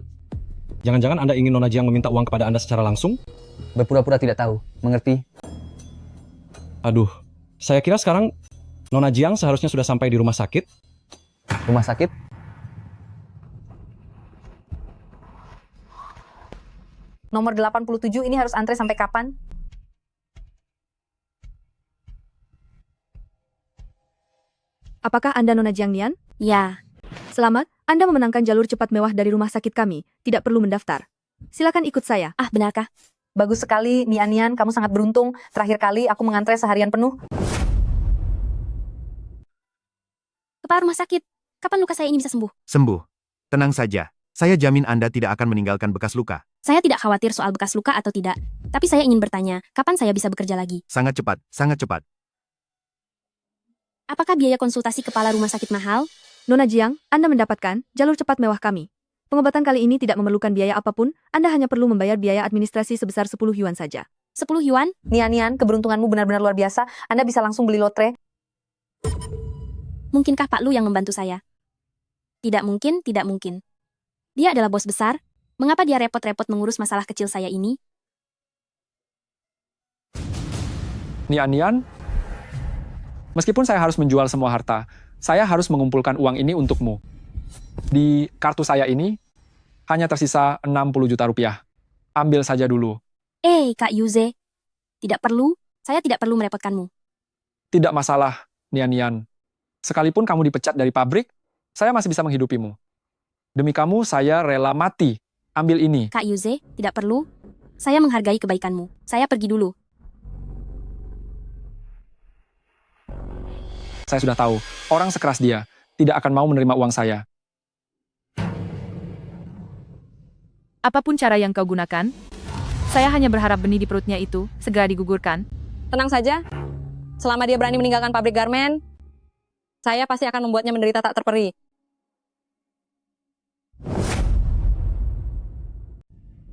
S11: Jangan-jangan Anda ingin Nona Jiang meminta uang kepada Anda secara langsung?
S1: Berpura-pura tidak tahu, mengerti?
S11: Aduh, saya kira sekarang Nona Jiang seharusnya sudah sampai di rumah sakit.
S1: Rumah sakit?
S6: Nomor 87 ini harus antre sampai kapan?
S10: Apakah Anda Nona Jiang Nian?
S5: Ya.
S10: Selamat, Anda memenangkan jalur cepat mewah dari rumah sakit kami. Tidak perlu mendaftar. Silakan ikut saya.
S5: Ah, benarkah?
S6: Bagus sekali, Nian, kamu sangat beruntung. Terakhir kali aku mengantre seharian penuh.
S5: Pak rumah sakit, kapan luka saya ini bisa sembuh?
S9: Sembuh. Tenang saja. Saya jamin Anda tidak akan meninggalkan bekas luka.
S5: Saya tidak khawatir soal bekas luka atau tidak, tapi saya ingin bertanya, kapan saya bisa bekerja lagi?
S9: Sangat cepat, sangat cepat.
S5: Apakah biaya konsultasi kepala rumah sakit mahal?
S10: Nona Jiang, Anda mendapatkan jalur cepat mewah kami. Pengobatan kali ini tidak memerlukan biaya apapun, Anda hanya perlu membayar biaya administrasi sebesar 10 yuan saja.
S5: 10 yuan?
S6: Nian, keberuntunganmu benar-benar luar biasa. Anda bisa langsung beli lotre.
S5: Mungkinkah Pak Lu yang membantu saya? Tidak mungkin, tidak mungkin. Dia adalah bos besar. Mengapa dia repot-repot mengurus masalah kecil saya ini?
S3: Nian, meskipun saya harus menjual semua harta, saya harus mengumpulkan uang ini untukmu. Di kartu saya ini, hanya tersisa 60 juta rupiah. Ambil saja dulu.
S5: Kak Yuze. Tidak perlu, saya tidak perlu merepotkanmu.
S3: Tidak masalah, Nian. Sekalipun kamu dipecat dari pabrik, saya masih bisa menghidupimu. Demi kamu, saya rela mati. Ambil ini.
S5: Kak Yuze, tidak perlu. Saya menghargai kebaikanmu. Saya pergi dulu.
S3: Saya sudah tahu, orang sekeras dia tidak akan mau menerima uang saya.
S10: Apapun cara yang kau gunakan, saya hanya berharap benih di perutnya itu segera digugurkan.
S8: Tenang saja. Selama dia berani meninggalkan pabrik garmen, saya pasti akan membuatnya menderita tak terperi.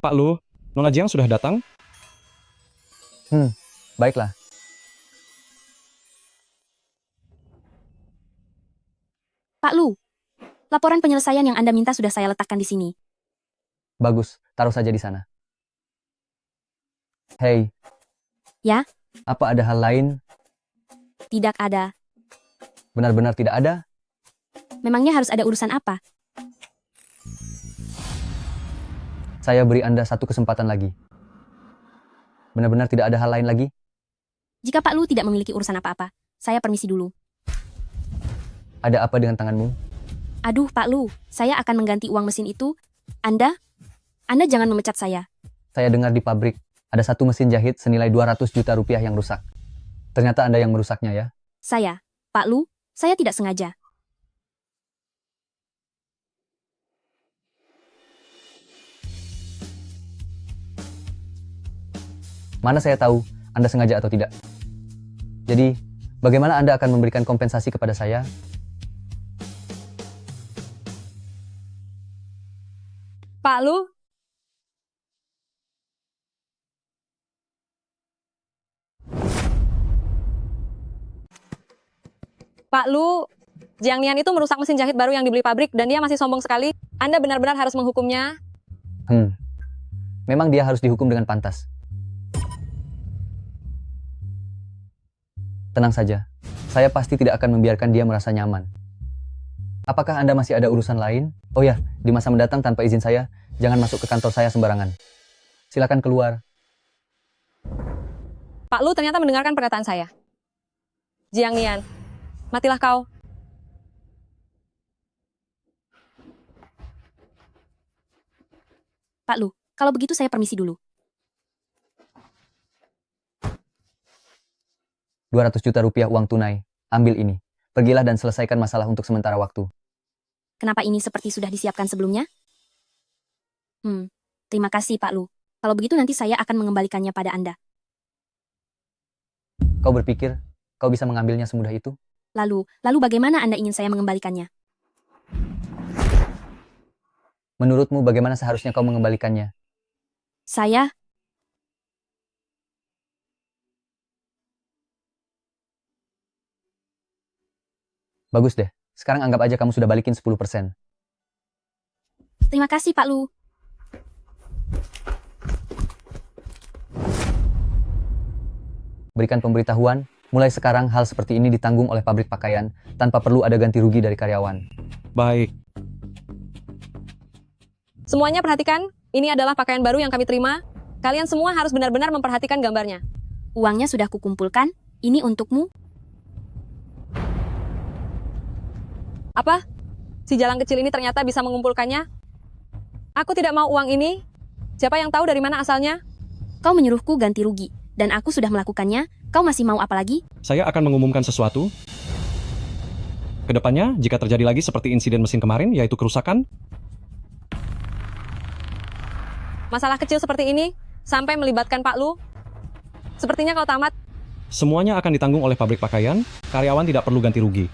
S11: Pak Lu, Nona Jiang sudah datang?
S1: Baiklah.
S5: Pak Lu, laporan penyelesaian yang Anda minta sudah saya letakkan di sini.
S1: Bagus, taruh saja di sana. Hei.
S5: Ya?
S1: Apa ada hal lain?
S5: Tidak ada.
S1: Benar-benar tidak ada?
S5: Memangnya harus ada urusan apa?
S1: Saya beri Anda satu kesempatan lagi. Benar-benar tidak ada hal lain lagi?
S5: Jika Pak Lu tidak memiliki urusan apa-apa, saya permisi dulu.
S1: Ada apa dengan tanganmu?
S5: Aduh, Pak Lu, saya akan mengganti uang mesin itu. Anda jangan memecat saya.
S1: Saya dengar di pabrik ada satu mesin jahit senilai 200 juta rupiah yang rusak. Ternyata Anda yang merusaknya ya?
S5: Saya, Pak Lu, saya tidak sengaja.
S1: Mana saya tahu Anda sengaja atau tidak. Jadi, bagaimana Anda akan memberikan kompensasi kepada saya?
S8: Pak Lu, Jiang Nian itu merusak mesin jahit baru yang dibeli pabrik dan dia masih sombong sekali. Anda benar-benar harus menghukumnya.
S1: Memang dia harus dihukum dengan pantas. Tenang saja, saya pasti tidak akan membiarkan dia merasa nyaman. Apakah Anda masih ada urusan lain? Oh ya, di masa mendatang tanpa izin saya, jangan masuk ke kantor saya sembarangan. Silakan keluar.
S8: Pak Lu ternyata mendengarkan perkataan saya. Jiang Nian, matilah kau.
S5: Pak Lu, kalau begitu saya permisi dulu.
S1: 200 juta rupiah uang tunai. Ambil ini. Pergilah dan selesaikan masalah untuk sementara waktu.
S5: Kenapa ini seperti sudah disiapkan sebelumnya? Terima kasih Pak Lu. Kalau begitu nanti saya akan mengembalikannya pada Anda.
S1: Kau berpikir kau bisa mengambilnya semudah itu?
S5: Lalu bagaimana Anda ingin saya mengembalikannya?
S1: Menurutmu bagaimana seharusnya kau mengembalikannya?
S5: Saya?
S1: Bagus deh. Sekarang anggap aja kamu sudah balikin 10%.
S5: Terima kasih Pak Lu.
S1: Berikan pemberitahuan, mulai sekarang hal seperti ini ditanggung oleh pabrik pakaian tanpa perlu ada ganti rugi dari karyawan.
S11: Baik.
S8: Semuanya perhatikan, ini adalah pakaian baru yang kami terima. Kalian semua harus benar-benar memperhatikan gambarnya.
S5: Uangnya sudah kukumpulkan, ini untukmu.
S8: Apa? Si jalan kecil ini ternyata bisa mengumpulkannya? Aku tidak mau uang ini. Siapa yang tahu dari mana asalnya?
S5: Kau menyuruhku ganti rugi, dan aku sudah melakukannya. Kau masih mau apa lagi?
S11: Saya akan mengumumkan sesuatu. Kedepannya, jika terjadi lagi seperti insiden mesin kemarin, yaitu kerusakan,
S8: Masalah kecil seperti ini, sampai melibatkan Pak Lu, sepertinya kau tamat.
S11: semuanya akan ditanggung oleh pabrik pakaian, karyawan tidak perlu ganti rugi.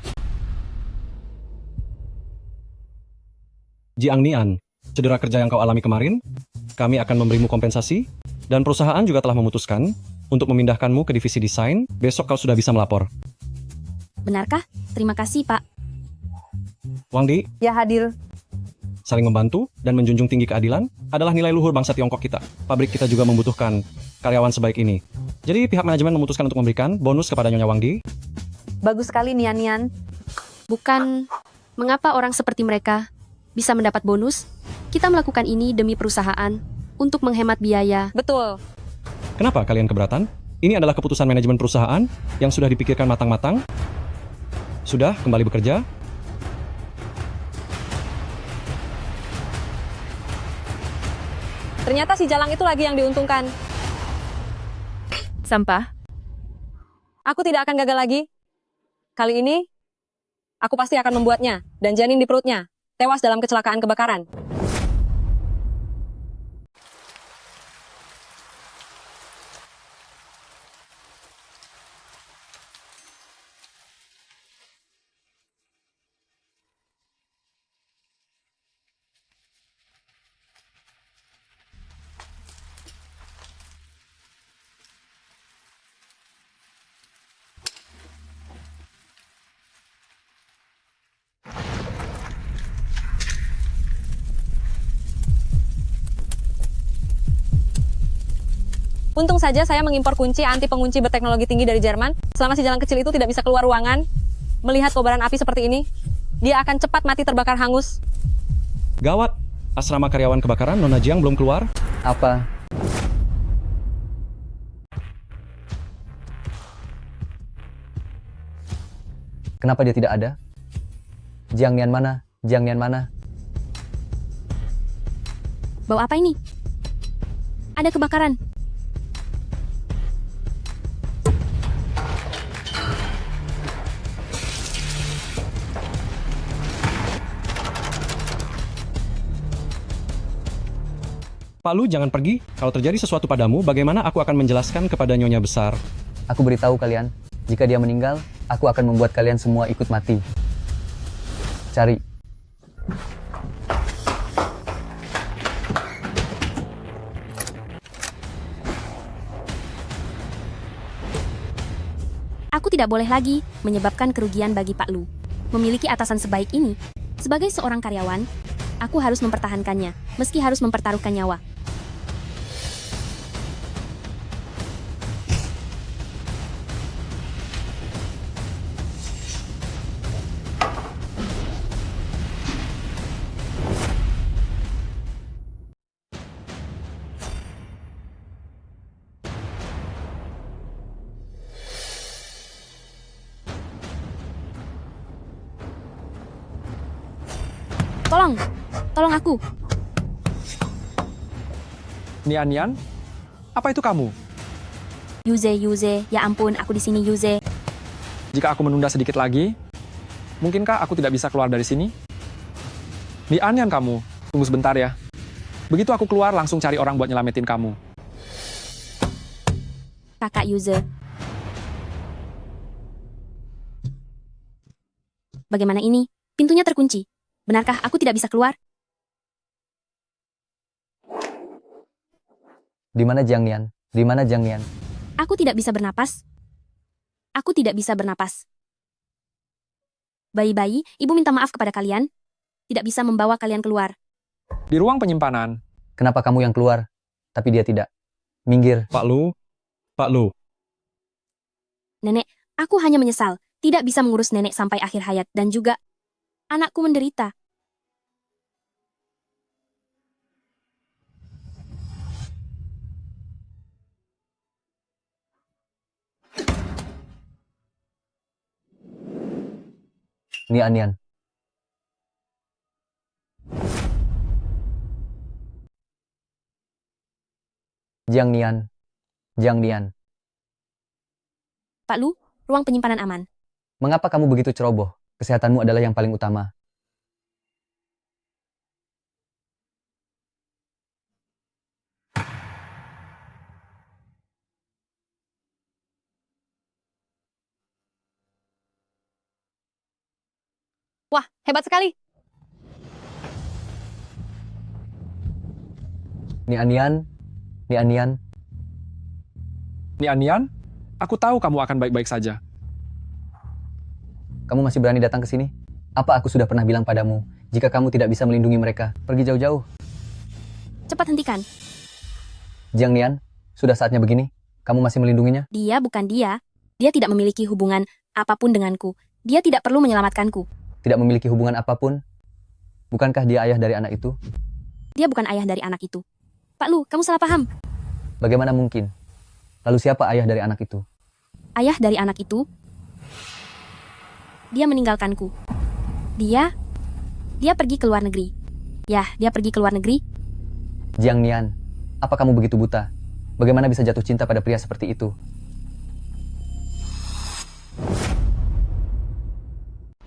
S11: Jiang Nian, cedera kerja yang kau alami kemarin, kami akan memberimu kompensasi, dan perusahaan juga telah memutuskan untuk memindahkanmu ke divisi desain, besok kau sudah bisa melapor.
S5: Benarkah? Terima kasih, Pak.
S11: Wang Di,
S6: Ya hadir.
S11: saling membantu dan menjunjung tinggi keadilan adalah nilai luhur bangsa Tiongkok kita. Pabrik kita juga membutuhkan karyawan sebaik ini. Jadi pihak manajemen memutuskan untuk memberikan bonus kepada Nyonya Wang Di.
S6: Bagus sekali Nian Nian.
S5: Bukan, mengapa orang seperti mereka bisa mendapat bonus? Kita melakukan ini demi perusahaan, untuk menghemat biaya.
S8: Betul.
S11: Kenapa kalian keberatan? Ini adalah keputusan manajemen perusahaan yang sudah dipikirkan matang-matang. Sudah kembali bekerja.
S8: Ternyata si Jalang itu lagi yang diuntungkan.
S10: Sampah.
S8: Aku tidak akan gagal lagi. Kali ini, aku pasti akan membuatnya dan janin di perutnya tewas dalam kecelakaan kebakaran. Untung saja saya mengimpor kunci anti pengunci berteknologi tinggi dari Jerman. Selama si Jalang kecil itu tidak bisa keluar ruangan, melihat kobaran api seperti ini, dia akan cepat mati terbakar hangus.
S11: Gawat, asrama karyawan kebakaran Nona Jiang belum keluar.
S1: Apa? Kenapa dia tidak ada? Jiang Nian mana? Jiang Nian mana?
S5: Bau apa ini? Ada kebakaran.
S11: Pak Lu, jangan pergi. Kalau terjadi sesuatu padamu, bagaimana aku akan menjelaskan kepada Nyonya Besar?
S1: Aku beritahu kalian, jika dia meninggal, aku akan membuat kalian semua ikut mati. Cari.
S5: Aku tidak boleh lagi menyebabkan kerugian bagi Pak Lu. Memiliki atasan sebaik ini, sebagai seorang karyawan, aku harus mempertahankannya, meski harus mempertaruhkan nyawa. Tolong aku.
S3: Nian Nian, apa itu kamu?
S5: Yuze, ya ampun, aku di sini Yuze.
S3: Jika aku menunda sedikit lagi, mungkinkah aku tidak bisa keluar dari sini? Nian Nian kamu, tunggu sebentar ya. Begitu aku keluar, langsung cari orang buat nyelamatin kamu.
S5: Kakak Yuze. Bagaimana ini? Pintunya terkunci. Benarkah aku tidak bisa keluar?
S1: Di mana Jiang Nian? Di mana Jiang Nian?
S5: Aku tidak bisa bernapas. Aku tidak bisa bernapas. Bayi-bayi, ibu minta maaf kepada kalian. Tidak bisa membawa kalian keluar.
S3: Di ruang penyimpanan.
S1: Kenapa kamu yang keluar, tapi dia tidak? Minggir.
S11: Pak Lu.
S5: Nenek, aku hanya menyesal. Tidak bisa mengurus nenek sampai akhir hayat dan juga anakku menderita.
S1: Nian Nian. Jiang Nian. Jiang Nian.
S5: Pak Lu, ruang penyimpanan aman.
S1: Mengapa kamu begitu ceroboh? Kesehatanmu adalah yang paling utama.
S8: Wah, hebat sekali.
S1: Ni Anian,
S3: Ni Anian, aku tahu kamu akan baik-baik saja.
S1: kamu masih berani datang ke sini? Apa aku sudah pernah bilang padamu, jika kamu tidak bisa melindungi mereka, pergi jauh-jauh.
S5: Cepat hentikan.
S1: Jiang Nian, sudah saatnya begini. Kamu masih melindunginya?
S5: Dia bukan dia. Dia tidak memiliki hubungan apapun denganku. Dia tidak perlu menyelamatkanku.
S1: Tidak memiliki hubungan apapun? Bukankah dia ayah dari anak itu?
S5: Dia bukan ayah dari anak itu. Pak Lu, kamu salah paham.
S1: Bagaimana mungkin? Lalu siapa ayah dari anak itu?
S5: Ayah dari anak itu, dia meninggalkanku. Dia pergi ke luar negeri. Ya, dia pergi ke luar negeri.
S1: Jiang Nian, apa kamu begitu buta? Bagaimana bisa jatuh cinta pada pria seperti itu?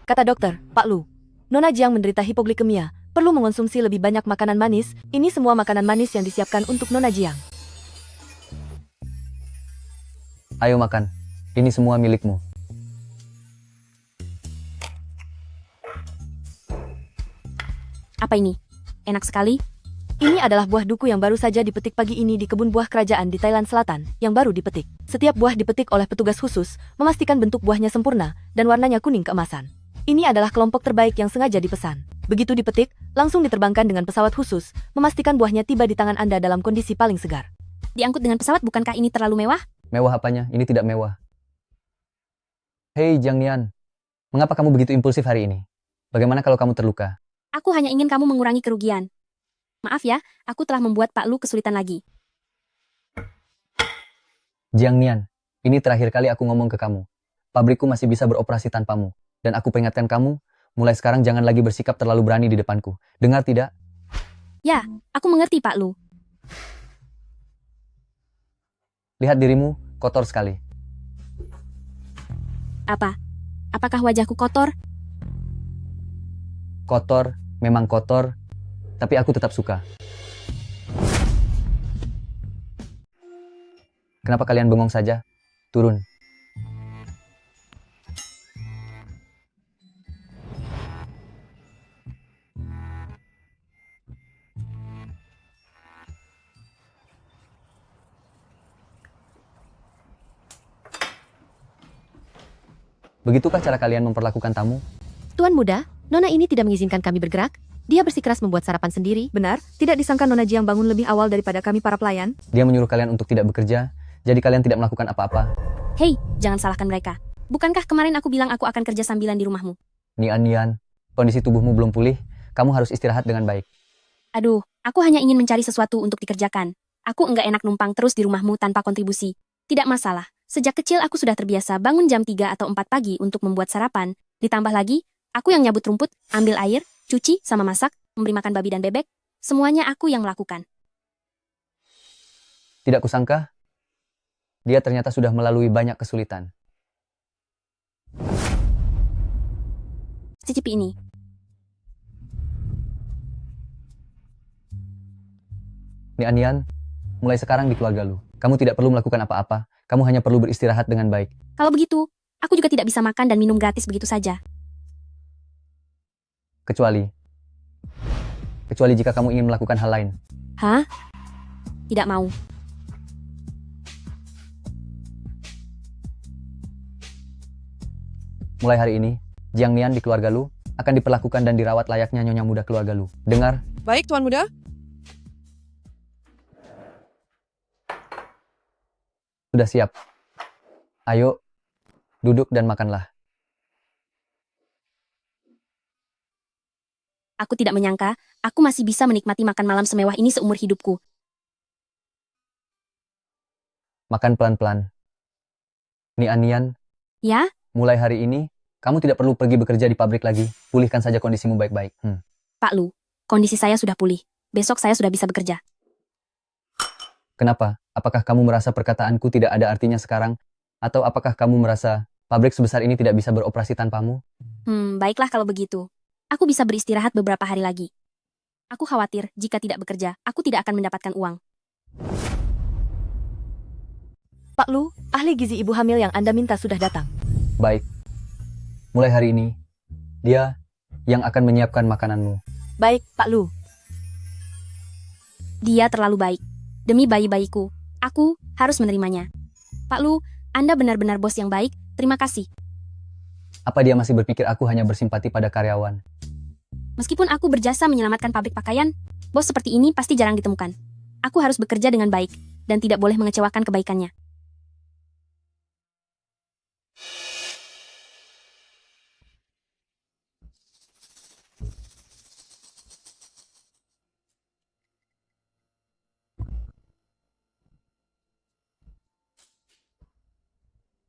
S14: Kata dokter, Pak Lu, Nona Jiang menderita hipoglikemia, perlu mengonsumsi lebih banyak makanan manis. Ini semua makanan manis yang disiapkan untuk Nona Jiang.
S1: Ayo makan, ini semua milikmu.
S5: Apa ini? Enak sekali.
S14: Ini adalah buah duku yang baru saja dipetik pagi ini di kebun buah kerajaan di Thailand Selatan, yang baru dipetik. Setiap buah dipetik oleh petugas khusus, memastikan bentuk buahnya sempurna, dan warnanya kuning keemasan. Ini adalah kelompok terbaik yang sengaja dipesan. Begitu dipetik, langsung diterbangkan dengan pesawat khusus, memastikan buahnya tiba di tangan Anda dalam kondisi paling segar.
S5: Diangkut dengan pesawat, bukankah ini terlalu mewah?
S1: Mewah apanya? Ini tidak mewah. Hei Jiang Nian, mengapa kamu begitu impulsif hari ini? Bagaimana kalau kamu terluka?
S5: Aku hanya ingin kamu mengurangi kerugian. Maaf ya, aku telah membuat Pak Lu kesulitan lagi.
S1: Jiang Nian, ini terakhir kali aku ngomong ke kamu. Pabrikku masih bisa beroperasi tanpamu. Dan aku peringatkan kamu, mulai sekarang jangan lagi bersikap terlalu berani di depanku. Dengar tidak?
S5: Ya, aku mengerti Pak Lu.
S1: Lihat dirimu, kotor sekali.
S5: Apa? Apakah wajahku kotor?
S1: Kotor, memang kotor, tapi aku tetap suka. Kenapa kalian bengong saja? Turun. Begitukah cara kalian memperlakukan tamu?
S14: Tuan muda, Nona ini tidak mengizinkan kami bergerak. Dia bersikeras membuat sarapan sendiri. Benar, tidak disangka Nona Jiang bangun lebih awal daripada kami para pelayan.
S1: Dia menyuruh kalian untuk tidak bekerja, jadi kalian tidak melakukan apa-apa.
S5: Hei, jangan salahkan mereka. Bukankah kemarin aku bilang aku akan kerja sambilan di rumahmu?
S1: Nian, kondisi tubuhmu belum pulih, kamu harus istirahat dengan baik.
S5: Aduh, aku hanya ingin mencari sesuatu untuk dikerjakan. Aku enggak enak numpang terus di rumahmu tanpa kontribusi. Tidak masalah, sejak kecil aku sudah terbiasa bangun jam 3 atau 4 pagi untuk membuat sarapan. Ditambah lagi, aku yang nyabut rumput, ambil air, cuci, sama masak, memberi makan babi dan bebek. Semuanya aku yang melakukan.
S1: Tidak kusangka, dia ternyata sudah melalui banyak kesulitan.
S5: Cicipi ini.
S1: Nian, mulai sekarang di keluarga lu, kamu tidak perlu melakukan apa-apa, kamu hanya perlu beristirahat dengan baik.
S5: Kalau begitu, aku juga tidak bisa makan dan minum gratis begitu saja.
S1: Kecuali jika kamu ingin melakukan hal lain.
S5: Hah? Tidak mau.
S1: Mulai hari ini, Jiang Nian di keluarga lu akan diperlakukan dan dirawat layaknya nyonya muda keluarga lu. Dengar?
S8: Baik, Tuan Muda.
S1: Sudah siap. Ayo, duduk dan makanlah.
S5: Aku tidak menyangka, aku masih bisa menikmati makan malam semewah ini seumur hidupku.
S1: Makan pelan-pelan. Nian,
S5: Ya?
S1: mulai hari ini, kamu tidak perlu pergi bekerja di pabrik lagi. Pulihkan saja kondisimu baik-baik.
S5: Pak Lu, kondisi saya sudah pulih. Besok saya sudah bisa bekerja.
S1: Kenapa? Apakah kamu merasa perkataanku tidak ada artinya sekarang? Atau apakah kamu merasa pabrik sebesar ini tidak bisa beroperasi tanpamu?
S5: Baiklah kalau begitu. Aku bisa beristirahat beberapa hari lagi. Aku khawatir jika tidak bekerja, aku tidak akan mendapatkan uang.
S14: Pak Lu, ahli gizi ibu hamil yang Anda minta sudah datang.
S1: Baik. Mulai hari ini, dia yang akan menyiapkan makananmu.
S14: Baik, Pak Lu.
S5: Dia terlalu baik. Demi bayi-bayiku, aku harus menerimanya. Pak Lu, Anda benar-benar bos yang baik. Terima kasih.
S1: Apa dia masih berpikir aku hanya bersimpati pada karyawan?
S5: Meskipun aku berjasa menyelamatkan pabrik pakaian, bos seperti ini pasti jarang ditemukan. Aku harus bekerja dengan baik, dan tidak boleh mengecewakan kebaikannya.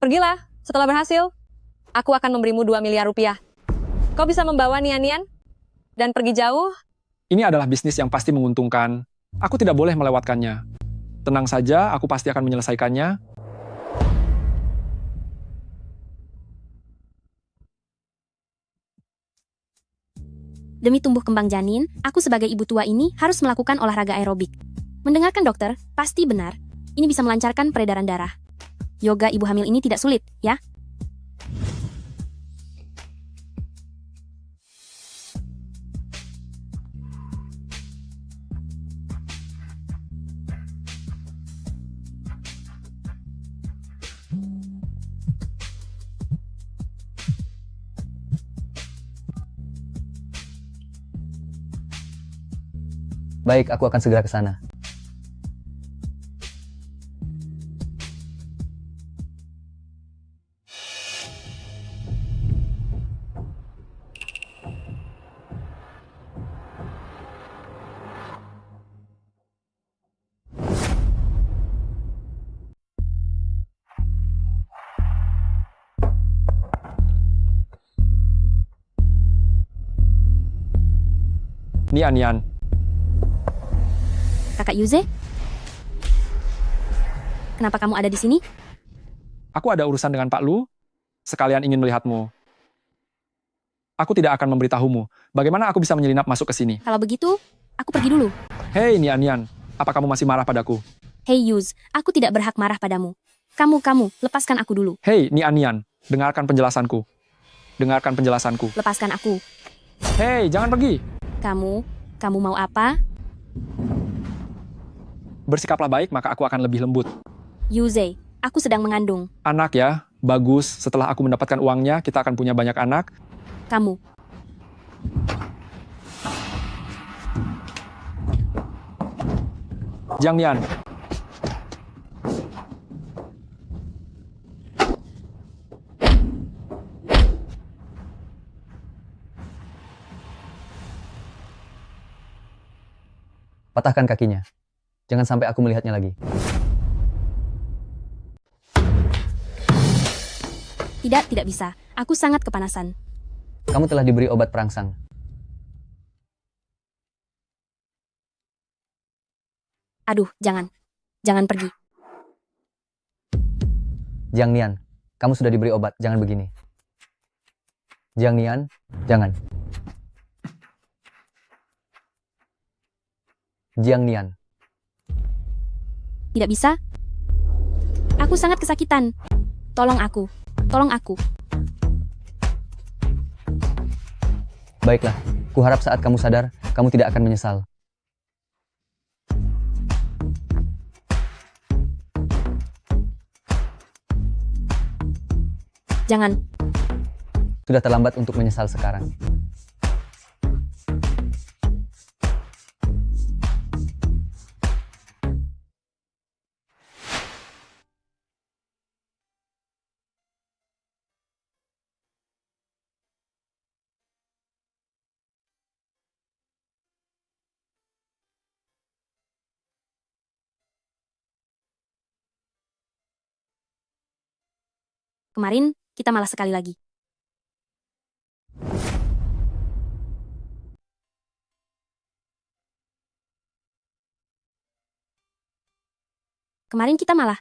S8: Pergilah, setelah berhasil, aku akan memberimu 2 miliar rupiah. Kau bisa membawa Nian-Nian dan pergi jauh?
S3: Ini adalah bisnis yang pasti menguntungkan. Aku tidak boleh melewatkannya. Tenang saja, aku pasti akan menyelesaikannya.
S5: Demi tumbuh kembang janin, aku sebagai ibu tua ini harus melakukan olahraga aerobik. Mendengarkan dokter, pasti benar. Ini bisa melancarkan peredaran darah. Yoga ibu hamil ini tidak sulit, ya?
S1: Baik, aku akan segera ke sana.
S3: Nian-Nian,
S5: Kakak Yuze? Kenapa kamu ada di sini?
S3: aku ada urusan dengan Pak Lu, sekalian ingin melihatmu. Aku tidak akan memberitahumu. Bagaimana aku bisa menyelinap masuk ke sini?
S5: Kalau begitu, aku pergi dulu.
S3: Hei Nian-Nian, apa kamu masih marah padaku?
S5: Hei Yuz, aku tidak berhak marah padamu. Kamu, lepaskan aku dulu.
S3: Hei Nian-Nian, dengarkan penjelasanku. Dengarkan penjelasanku.
S5: Lepaskan aku.
S3: Hei, jangan pergi.
S5: Kamu mau apa?
S3: Bersikaplah baik, maka aku akan lebih lembut.
S5: Yuze, aku sedang mengandung.
S3: Anak ya, bagus. Setelah aku mendapatkan uangnya, kita akan punya banyak anak.
S5: Kamu.
S3: Jiang Nian.
S1: Patahkan kakinya. Jangan sampai aku melihatnya lagi.
S5: Tidak bisa. Aku sangat kepanasan.
S1: Kamu telah diberi obat perangsang.
S5: Aduh, jangan. Jangan pergi.
S1: Jiang Nian, kamu sudah diberi obat, jangan begini. Jiang Nian, jangan. Jiang Nian.
S5: Tidak bisa? Aku sangat kesakitan. Tolong aku. Tolong aku.
S1: Baiklah, kuharap saat kamu sadar, kamu tidak akan menyesal.
S5: Jangan.
S1: Sudah terlambat untuk menyesal sekarang.
S5: Kemarin, kita malah sekali lagi. Kemarin kita malah.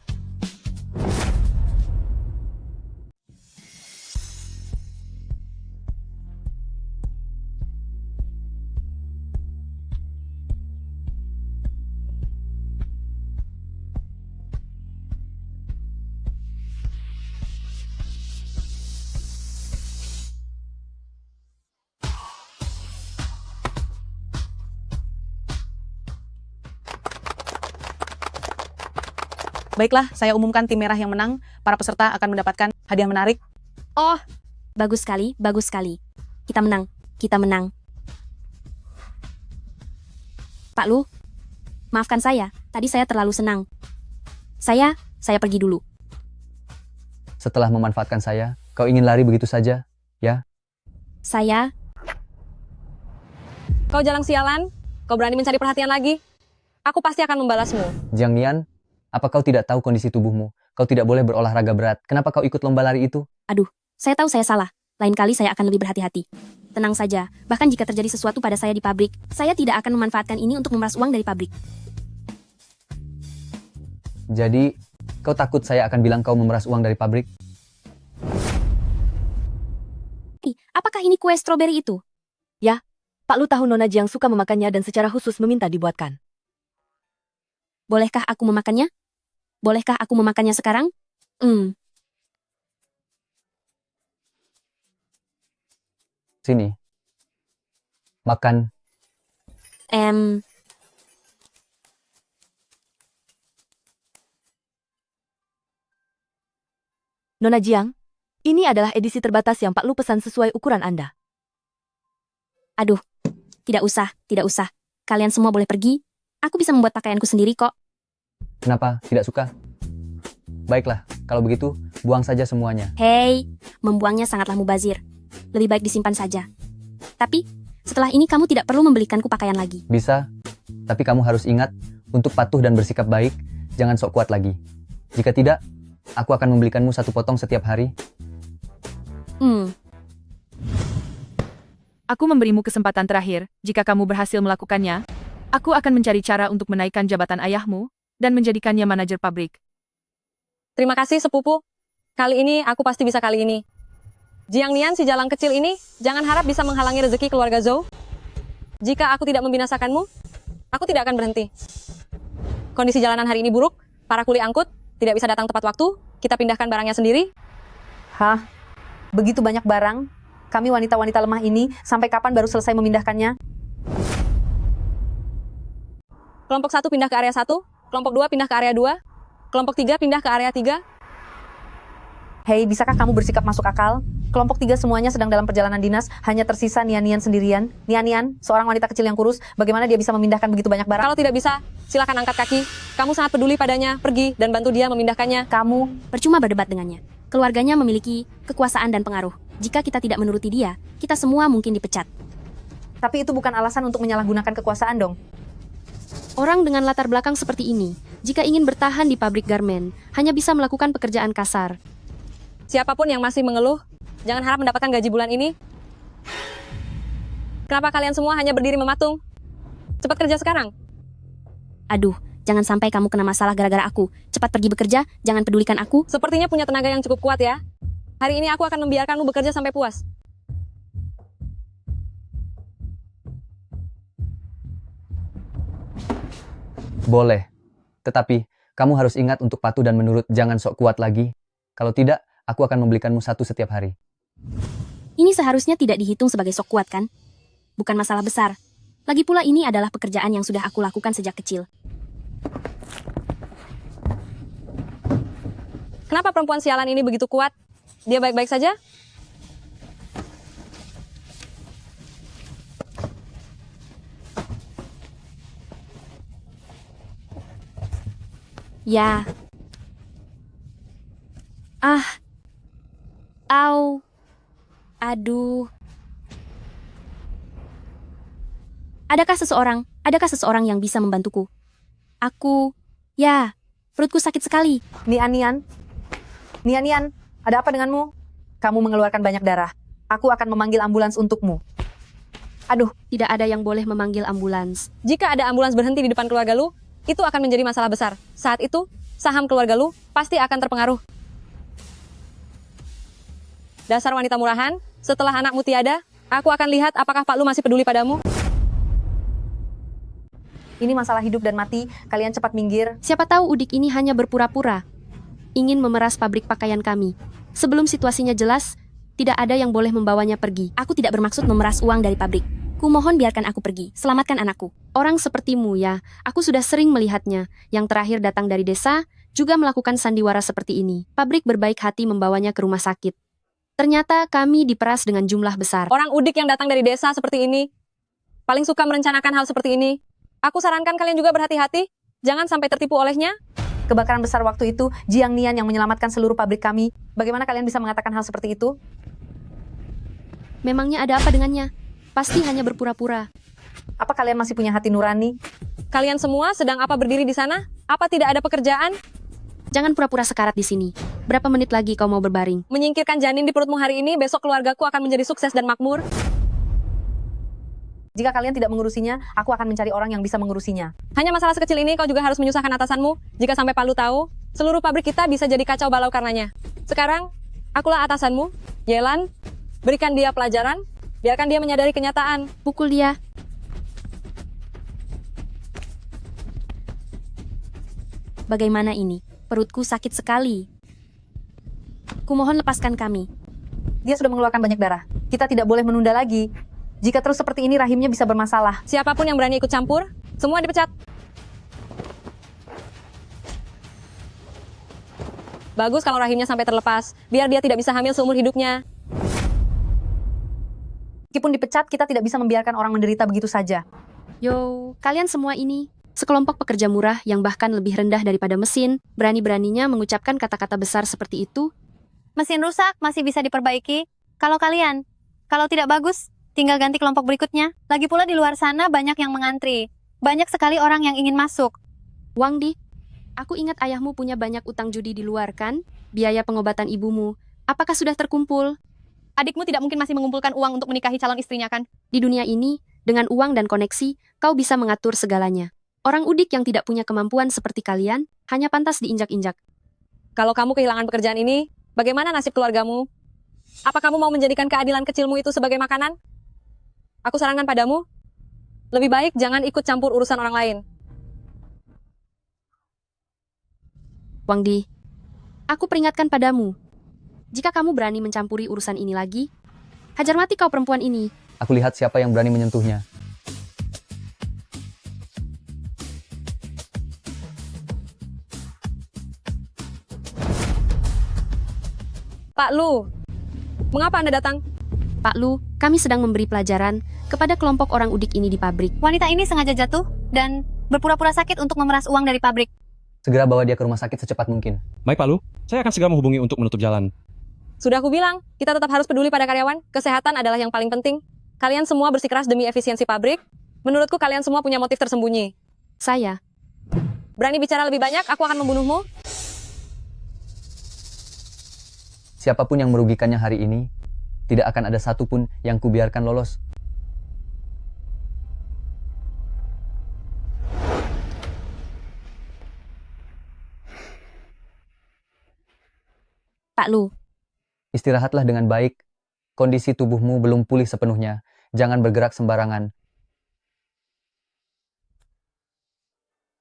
S15: Baiklah, saya umumkan tim merah yang menang. Para peserta akan mendapatkan hadiah menarik.
S5: Oh, bagus sekali, bagus sekali. Kita menang, kita menang. Pak Lu, maafkan saya, tadi saya terlalu senang. Saya pergi dulu.
S1: Setelah memanfaatkan saya, kau ingin lari begitu saja, ya?
S8: Kau jalang sialan, kau berani mencari perhatian lagi. Aku pasti akan membalasmu.
S1: Jiang Nian, apa kau tidak tahu kondisi tubuhmu? Kau tidak boleh berolahraga berat. Kenapa kau ikut lomba lari itu?
S5: Aduh, saya tahu saya salah. Lain kali saya akan lebih berhati-hati. Tenang saja, bahkan jika terjadi sesuatu pada saya di pabrik, saya tidak akan memanfaatkan ini untuk memeras uang dari pabrik.
S1: Jadi, kau takut saya akan bilang kau memeras uang dari pabrik?
S5: Apakah ini kue stroberi itu?
S14: Ya, Pak Lu tahu Nona Jiang suka memakannya dan secara khusus meminta dibuatkan.
S5: Bolehkah aku memakannya? Bolehkah aku memakannya sekarang?
S1: Sini. Makan.
S14: Nona Jiang, ini adalah edisi terbatas yang Pak Lu pesan sesuai ukuran Anda.
S5: Aduh, tidak usah, tidak usah. Kalian semua boleh pergi. Aku bisa membuat pakaianku sendiri kok.
S1: Kenapa? Tidak suka? Baiklah, kalau begitu, buang saja semuanya.
S5: Hei, membuangnya sangatlah mubazir. Lebih baik disimpan saja. Tapi, setelah ini kamu tidak perlu membelikanku pakaian lagi.
S1: Bisa, tapi kamu harus ingat, untuk patuh dan bersikap baik, jangan sok kuat lagi. Jika tidak, aku akan membelikanmu 1 potong setiap hari.
S10: Aku memberimu kesempatan terakhir. Jika kamu berhasil melakukannya, aku akan mencari cara untuk menaikkan jabatan ayahmu dan menjadikannya manajer pabrik.
S8: Terima kasih, sepupu. Kali ini, aku pasti bisa kali ini. Jiang Nian, si jalang kecil ini, jangan harap bisa menghalangi rezeki keluarga Zhou. Jika aku tidak membinasakanmu, aku tidak akan berhenti. Kondisi jalanan hari ini buruk, para kuli angkut tidak bisa datang tepat waktu, kita pindahkan barangnya sendiri.
S6: Hah? Begitu banyak barang? Kami wanita-wanita lemah ini, sampai kapan baru selesai memindahkannya?
S8: Kelompok 1 pindah ke area 1, kelompok 2 pindah ke area 2, kelompok 3 pindah ke area 3.
S6: Hei, bisakah kamu bersikap masuk akal? Kelompok 3 semuanya sedang dalam perjalanan dinas, hanya tersisa Nian-Nian sendirian. Nian-Nian, seorang wanita kecil yang kurus, bagaimana dia bisa memindahkan begitu banyak barang?
S8: Kalau tidak bisa, silakan angkat kaki. Kamu sangat peduli padanya, pergi dan bantu dia memindahkannya.
S5: Percuma berdebat dengannya. Keluarganya memiliki kekuasaan dan pengaruh. Jika kita tidak menuruti dia, kita semua mungkin dipecat.
S6: Tapi itu bukan alasan untuk menyalahgunakan kekuasaan dong.
S5: Orang dengan latar belakang seperti ini, jika ingin bertahan di pabrik garmen, hanya bisa melakukan pekerjaan kasar.
S8: Siapapun yang masih mengeluh, jangan harap mendapatkan gaji bulan ini. Kenapa kalian semua hanya berdiri mematung? Cepat kerja sekarang.
S5: Aduh, jangan sampai kamu kena masalah gara-gara aku. Cepat pergi bekerja, jangan pedulikan aku.
S8: Sepertinya punya tenaga yang cukup kuat ya. Hari ini aku akan membiarkanmu bekerja sampai puas.
S1: Boleh. Tetapi, kamu harus ingat untuk patuh dan menurut, jangan sok kuat lagi. Kalau tidak, aku akan membelikanmu 1 setiap hari.
S5: Ini seharusnya tidak dihitung sebagai sok kuat kan? Bukan masalah besar. Lagi pula ini adalah pekerjaan yang sudah aku lakukan sejak kecil.
S8: Kenapa perempuan sialan ini begitu kuat? Dia baik-baik saja?
S5: Ya. Au. Aduh. Adakah seseorang yang bisa membantuku? Perutku sakit sekali.
S6: Nian-Nian, ada apa denganmu? Kamu mengeluarkan banyak darah. Aku akan memanggil ambulans untukmu.
S5: Aduh, tidak ada yang boleh memanggil ambulans.
S8: Jika ada ambulans berhenti di depan keluarga lu, itu akan menjadi masalah besar. Saat itu, saham keluarga lu pasti akan terpengaruh. Dasar wanita murahan, setelah anakmu tiada, aku akan lihat apakah Pak Lu masih peduli padamu.
S6: Ini masalah hidup dan mati, kalian cepat minggir.
S5: Siapa tahu Udik ini hanya berpura-pura. Ingin memeras pabrik pakaian kami. Sebelum situasinya jelas, tidak ada yang boleh membawanya pergi. Aku tidak bermaksud memeras uang dari pabrik. Kumohon biarkan aku pergi, selamatkan anakku. Orang sepertimu ya, aku sudah sering melihatnya. Yang terakhir datang dari desa, juga melakukan sandiwara seperti ini. Pabrik berbaik hati membawanya ke rumah sakit. Ternyata kami diperas dengan jumlah besar.
S8: Orang udik yang datang dari desa seperti ini paling suka merencanakan hal seperti ini. Aku sarankan kalian juga berhati-hati, jangan sampai tertipu olehnya.
S6: Kebakaran besar waktu itu, Jiang Nian yang menyelamatkan seluruh pabrik kami. Bagaimana kalian bisa mengatakan hal seperti itu?
S5: Memangnya ada apa dengannya? Pasti hanya berpura-pura.
S6: Apa kalian masih punya hati nurani?
S8: Kalian semua sedang apa berdiri di sana? Apa tidak ada pekerjaan?
S5: Jangan pura-pura sekarat di sini. Berapa menit lagi kau mau berbaring?
S8: Menyingkirkan janin di perutmu hari ini, besok keluargaku akan menjadi sukses dan makmur.
S6: Jika kalian tidak mengurusinya, aku akan mencari orang yang bisa mengurusinya.
S8: Hanya masalah sekecil ini kau juga harus menyusahkan atasanmu. Jika sampai Pak Lu tahu, seluruh pabrik kita bisa jadi kacau balau karenanya. Sekarang, akulah atasanmu, Yelan. Berikan dia pelajaran, biarkan dia menyadari kenyataan.
S5: Pukul dia. Bagaimana ini? Perutku sakit sekali. Kumohon lepaskan kami.
S6: Dia sudah mengeluarkan banyak darah. Kita tidak boleh menunda lagi. Jika terus seperti ini, rahimnya bisa bermasalah.
S8: Siapapun yang berani ikut campur, semua dipecat. Bagus kalau rahimnya sampai terlepas, biar dia tidak bisa hamil seumur hidupnya.
S6: Meskipun dipecat, kita tidak bisa membiarkan orang menderita begitu saja.
S5: Yo, kalian semua ini, sekelompok pekerja murah yang bahkan lebih rendah daripada mesin, berani-beraninya mengucapkan kata-kata besar seperti itu.
S13: Mesin rusak, masih bisa diperbaiki. Kalau tidak bagus, tinggal ganti kelompok berikutnya. Lagi pula di luar sana banyak yang mengantri. Banyak sekali orang yang ingin masuk.
S5: Wang Di, aku ingat ayahmu punya banyak utang judi di luar kan? Biaya pengobatan ibumu, apakah sudah terkumpul?
S8: Adikmu tidak mungkin masih mengumpulkan uang untuk menikahi calon istrinya kan?
S5: Di dunia ini, dengan uang dan koneksi, kau bisa mengatur segalanya. Orang udik yang tidak punya kemampuan seperti kalian, hanya pantas diinjak-injak.
S8: Kalau kamu kehilangan pekerjaan ini, bagaimana nasib keluargamu? Apa kamu mau menjadikan keadilan kecilmu itu sebagai makanan? Aku sarankan padamu, lebih baik jangan ikut campur urusan orang lain.
S5: Wang Di, aku peringatkan padamu. Jika kamu berani mencampuri urusan ini lagi, hajar mati kau perempuan ini.
S1: Aku lihat siapa yang berani menyentuhnya.
S8: Pak Lu, mengapa Anda datang?
S5: Pak Lu, kami sedang memberi pelajaran kepada kelompok orang udik ini di pabrik.
S13: Wanita ini sengaja jatuh dan berpura-pura sakit untuk memeras uang dari pabrik.
S1: Segera bawa dia ke rumah sakit secepat mungkin.
S11: Baik Pak Lu, saya akan segera menghubungi untuk menutup jalan.
S8: Sudah aku bilang, kita tetap harus peduli pada karyawan. Kesehatan adalah yang paling penting. Kalian semua bersikeras demi efisiensi pabrik. Menurutku kalian semua punya motif tersembunyi.
S5: Saya.
S8: Berani bicara lebih banyak, aku akan membunuhmu.
S1: Siapapun yang merugikannya hari ini, tidak akan ada satupun yang kubiarkan lolos.
S5: Pak Lu,
S1: Istirahatlah dengan baik. Kondisi tubuhmu belum pulih sepenuhnya. Jangan bergerak sembarangan.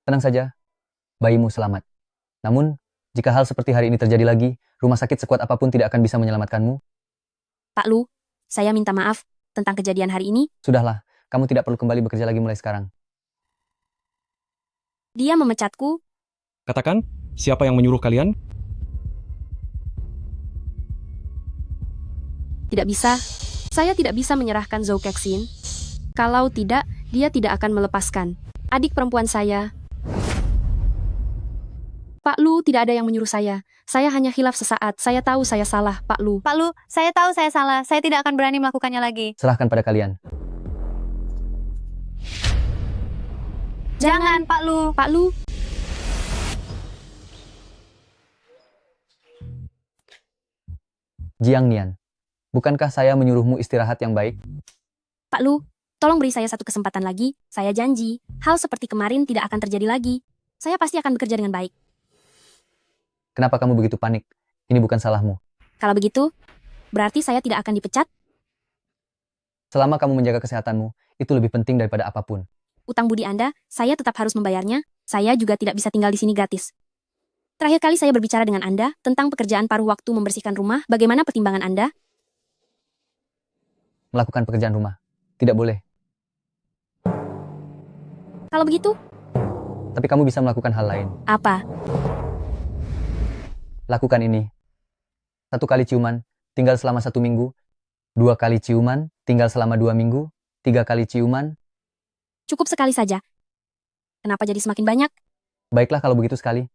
S1: Tenang saja, bayimu selamat. Namun, jika hal seperti hari ini terjadi lagi, rumah sakit sekuat apapun tidak akan bisa menyelamatkanmu.
S5: Pak Lu, saya minta maaf tentang kejadian hari ini.
S1: Sudahlah, kamu tidak perlu kembali bekerja lagi mulai sekarang.
S5: Dia memecatku.
S11: Katakan, siapa yang menyuruh kalian?
S5: Tidak bisa. Saya tidak bisa menyerahkan Zhou Kexin. Kalau tidak, dia tidak akan melepaskan adik perempuan saya. Pak Lu, tidak ada yang menyuruh saya. Saya hanya hilaf sesaat. Saya tahu saya salah, Pak Lu.
S13: Pak Lu, saya tahu saya salah. Saya tidak akan berani melakukannya lagi.
S1: Serahkan pada kalian.
S13: Jangan, Pak Lu.
S5: Pak Lu.
S1: Jiang Nian, bukankah saya menyuruhmu istirahat yang baik?
S5: Pak Lu, tolong beri saya satu kesempatan lagi. Saya janji, hal seperti kemarin tidak akan terjadi lagi. Saya pasti akan bekerja dengan baik.
S1: Kenapa kamu begitu panik? Ini bukan salahmu.
S5: Kalau begitu, berarti saya tidak akan dipecat?
S1: Selama kamu menjaga kesehatanmu, itu lebih penting daripada apapun.
S5: Utang budi Anda, saya tetap harus membayarnya. Saya juga tidak bisa tinggal di sini gratis. Terakhir kali saya berbicara dengan Anda tentang pekerjaan paruh waktu membersihkan rumah. Bagaimana pertimbangan Anda?
S1: Melakukan pekerjaan rumah. Tidak boleh.
S5: Kalau begitu,
S1: Tapi kamu bisa melakukan hal lain.
S5: apa?
S1: Lakukan ini. 1 kali ciuman, tinggal selama 1 minggu. 2 kali ciuman, tinggal selama 2 minggu. 3 kali ciuman.
S5: Cukup sekali saja. Kenapa jadi semakin banyak?
S1: Baiklah kalau begitu sekali.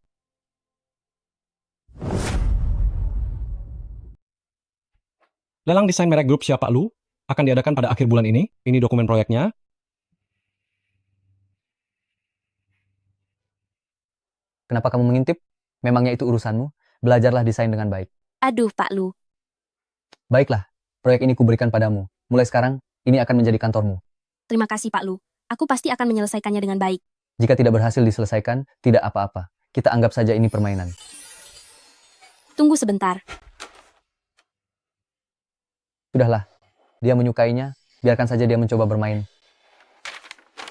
S11: Lelang desain merek grup Siapa Lu akan diadakan pada akhir bulan ini. Ini dokumen proyeknya.
S1: Kenapa kamu mengintip? Memangnya itu urusanmu? Belajarlah desain dengan baik.
S5: Aduh, Pak Lu.
S1: Baiklah, proyek ini kuberikan padamu. Mulai sekarang, ini akan menjadi kantormu.
S5: Terima kasih, Pak Lu. Aku pasti akan menyelesaikannya dengan baik.
S1: Jika tidak berhasil diselesaikan, tidak apa-apa. Kita anggap saja ini permainan.
S5: Tunggu sebentar.
S1: Sudahlah, dia menyukainya, biarkan saja dia mencoba bermain.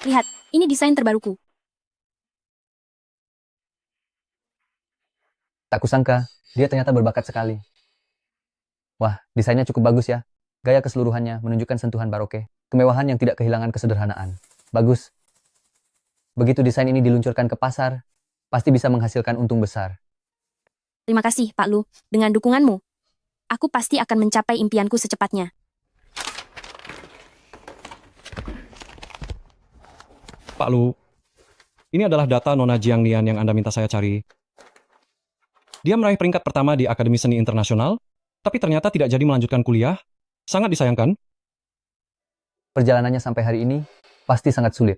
S5: Lihat, ini desain terbaruku.
S1: Tak kusangka, dia ternyata berbakat sekali. Wah, desainnya cukup bagus ya. Gaya keseluruhannya menunjukkan sentuhan baroque, kemewahan yang tidak kehilangan kesederhanaan. Bagus. Begitu desain ini diluncurkan ke pasar, pasti bisa menghasilkan untung besar.
S5: Terima kasih, Pak Lu. Dengan dukunganmu, aku pasti akan mencapai impianku secepatnya.
S11: Pak Lu, ini adalah data Nona Jiangnian yang Anda minta saya cari. Dia meraih peringkat pertama di Akademi Seni Internasional, tapi ternyata tidak jadi melanjutkan kuliah. Sangat disayangkan.
S1: Perjalanannya sampai hari ini pasti sangat sulit.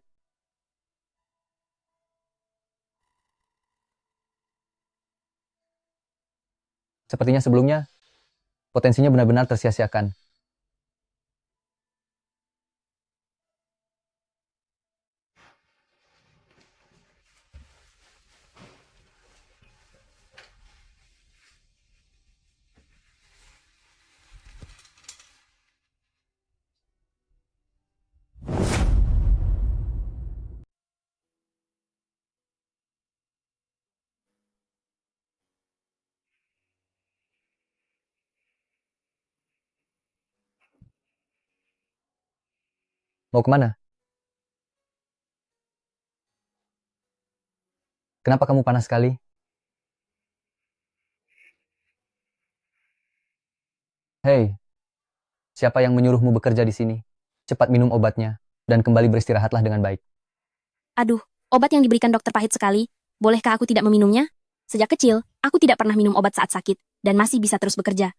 S1: Sepertinya sebelumnya, potensinya benar-benar tersia-siakan. Mau kemana? Kenapa kamu panas sekali? Hei, siapa yang menyuruhmu bekerja di sini? Cepat minum obatnya, dan kembali beristirahatlah dengan baik.
S5: Aduh, obat yang diberikan dokter pahit sekali. Bolehkah aku tidak meminumnya? Sejak kecil, aku tidak pernah minum obat saat sakit, dan masih bisa terus bekerja.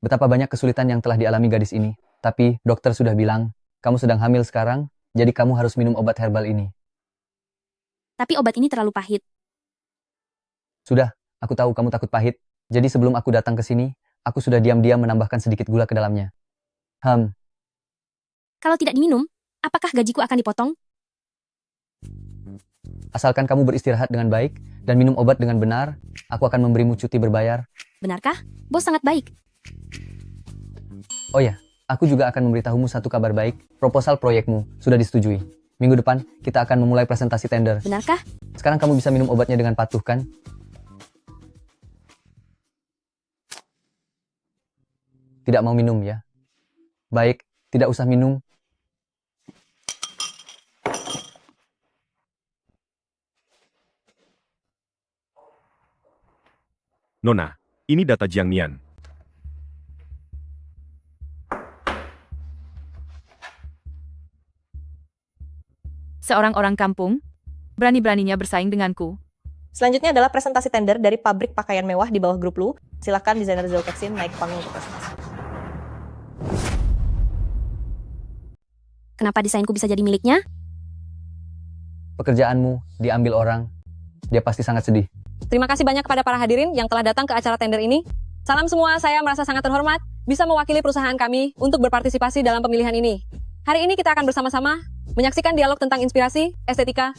S1: Betapa banyak kesulitan yang telah dialami gadis ini. Tapi, dokter sudah bilang, kamu sedang hamil sekarang, jadi kamu harus minum obat herbal ini.
S5: Tapi obat ini terlalu pahit.
S1: Sudah, aku tahu kamu takut pahit. Jadi sebelum aku datang ke sini, aku sudah diam-diam menambahkan sedikit gula ke dalamnya.
S5: Kalau tidak diminum, apakah gajiku akan dipotong?
S1: Asalkan kamu beristirahat dengan baik, dan minum obat dengan benar, aku akan memberimu cuti berbayar.
S5: Benarkah? Bos sangat baik.
S1: Oh ya, aku juga akan memberitahumu satu kabar baik. Proposal proyekmu sudah disetujui. Minggu depan, kita akan memulai presentasi tender.
S5: Benarkah?
S1: Sekarang kamu bisa minum obatnya dengan patuh, kan? Tidak mau minum, ya? Baik, tidak usah minum.
S9: Nona, ini data Jiangnian.
S10: Seorang orang kampung, berani-beraninya bersaing denganku.
S7: Selanjutnya adalah presentasi tender dari pabrik pakaian mewah di bawah grup Lu. Silakan desainer Zolkexin naik panggung untuk presentasi.
S5: Kenapa desainku bisa jadi miliknya?
S1: Pekerjaanmu diambil orang. Dia pasti sangat sedih.
S8: Terima kasih banyak kepada para hadirin yang telah datang ke acara tender ini. Salam semua, saya merasa sangat terhormat bisa mewakili perusahaan kami untuk berpartisipasi dalam pemilihan ini. Hari ini kita akan bersama-sama menyaksikan dialog tentang inspirasi, estetika.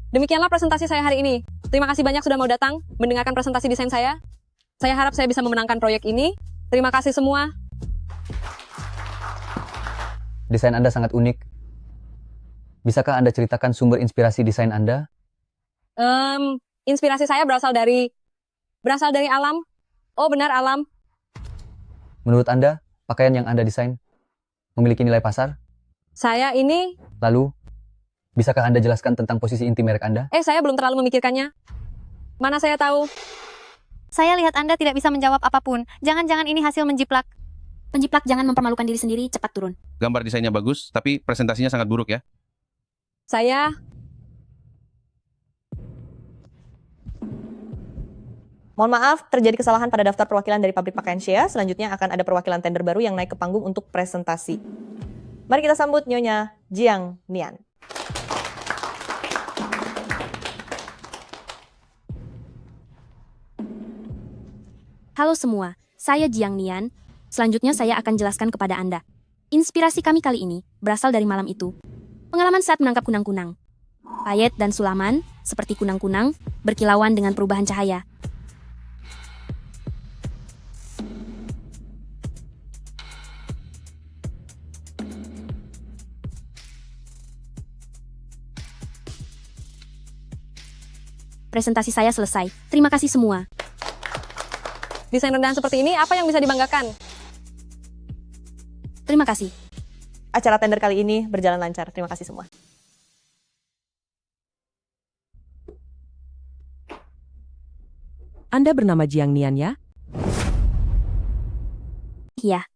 S8: Demikianlah presentasi saya hari ini. Terima kasih banyak sudah mau datang mendengarkan presentasi desain saya. Saya harap saya bisa memenangkan proyek ini. Terima kasih semua.
S1: Desain Anda sangat unik. Bisakah Anda ceritakan sumber inspirasi desain Anda?
S8: Inspirasi saya berasal dari alam. Oh benar, alam.
S1: Menurut Anda, pakaian yang Anda desain memiliki nilai pasar?
S8: Saya ini...
S1: Lalu, bisakah Anda jelaskan tentang posisi inti merek Anda?
S8: Saya belum terlalu memikirkannya. Mana saya tahu.
S13: Saya lihat Anda tidak bisa menjawab apapun. Jangan-jangan ini hasil menjiplak.
S5: Penjiplak jangan mempermalukan diri sendiri, cepat turun.
S16: Gambar desainnya bagus, tapi presentasinya sangat buruk ya.
S8: Saya...
S7: Mohon maaf, terjadi kesalahan pada daftar perwakilan dari pabrik pakaian Shea. Selanjutnya akan ada perwakilan tender baru yang naik ke panggung untuk presentasi. Mari kita sambut Nyonya Jiang Nian.
S5: Halo semua, saya Jiang Nian. Selanjutnya saya akan jelaskan kepada Anda. Inspirasi kami kali ini berasal dari malam itu. Pengalaman saat menangkap kunang-kunang. Payet dan Sulaman, seperti kunang-kunang, berkilauan dengan perubahan cahaya. Presentasi saya selesai. Terima kasih semua.
S8: Desain rendahan seperti ini, apa yang bisa dibanggakan?
S5: Terima kasih.
S7: Acara tender kali ini berjalan lancar. Terima kasih semua.
S17: Anda bernama Jiang Nian ya?
S5: Iya.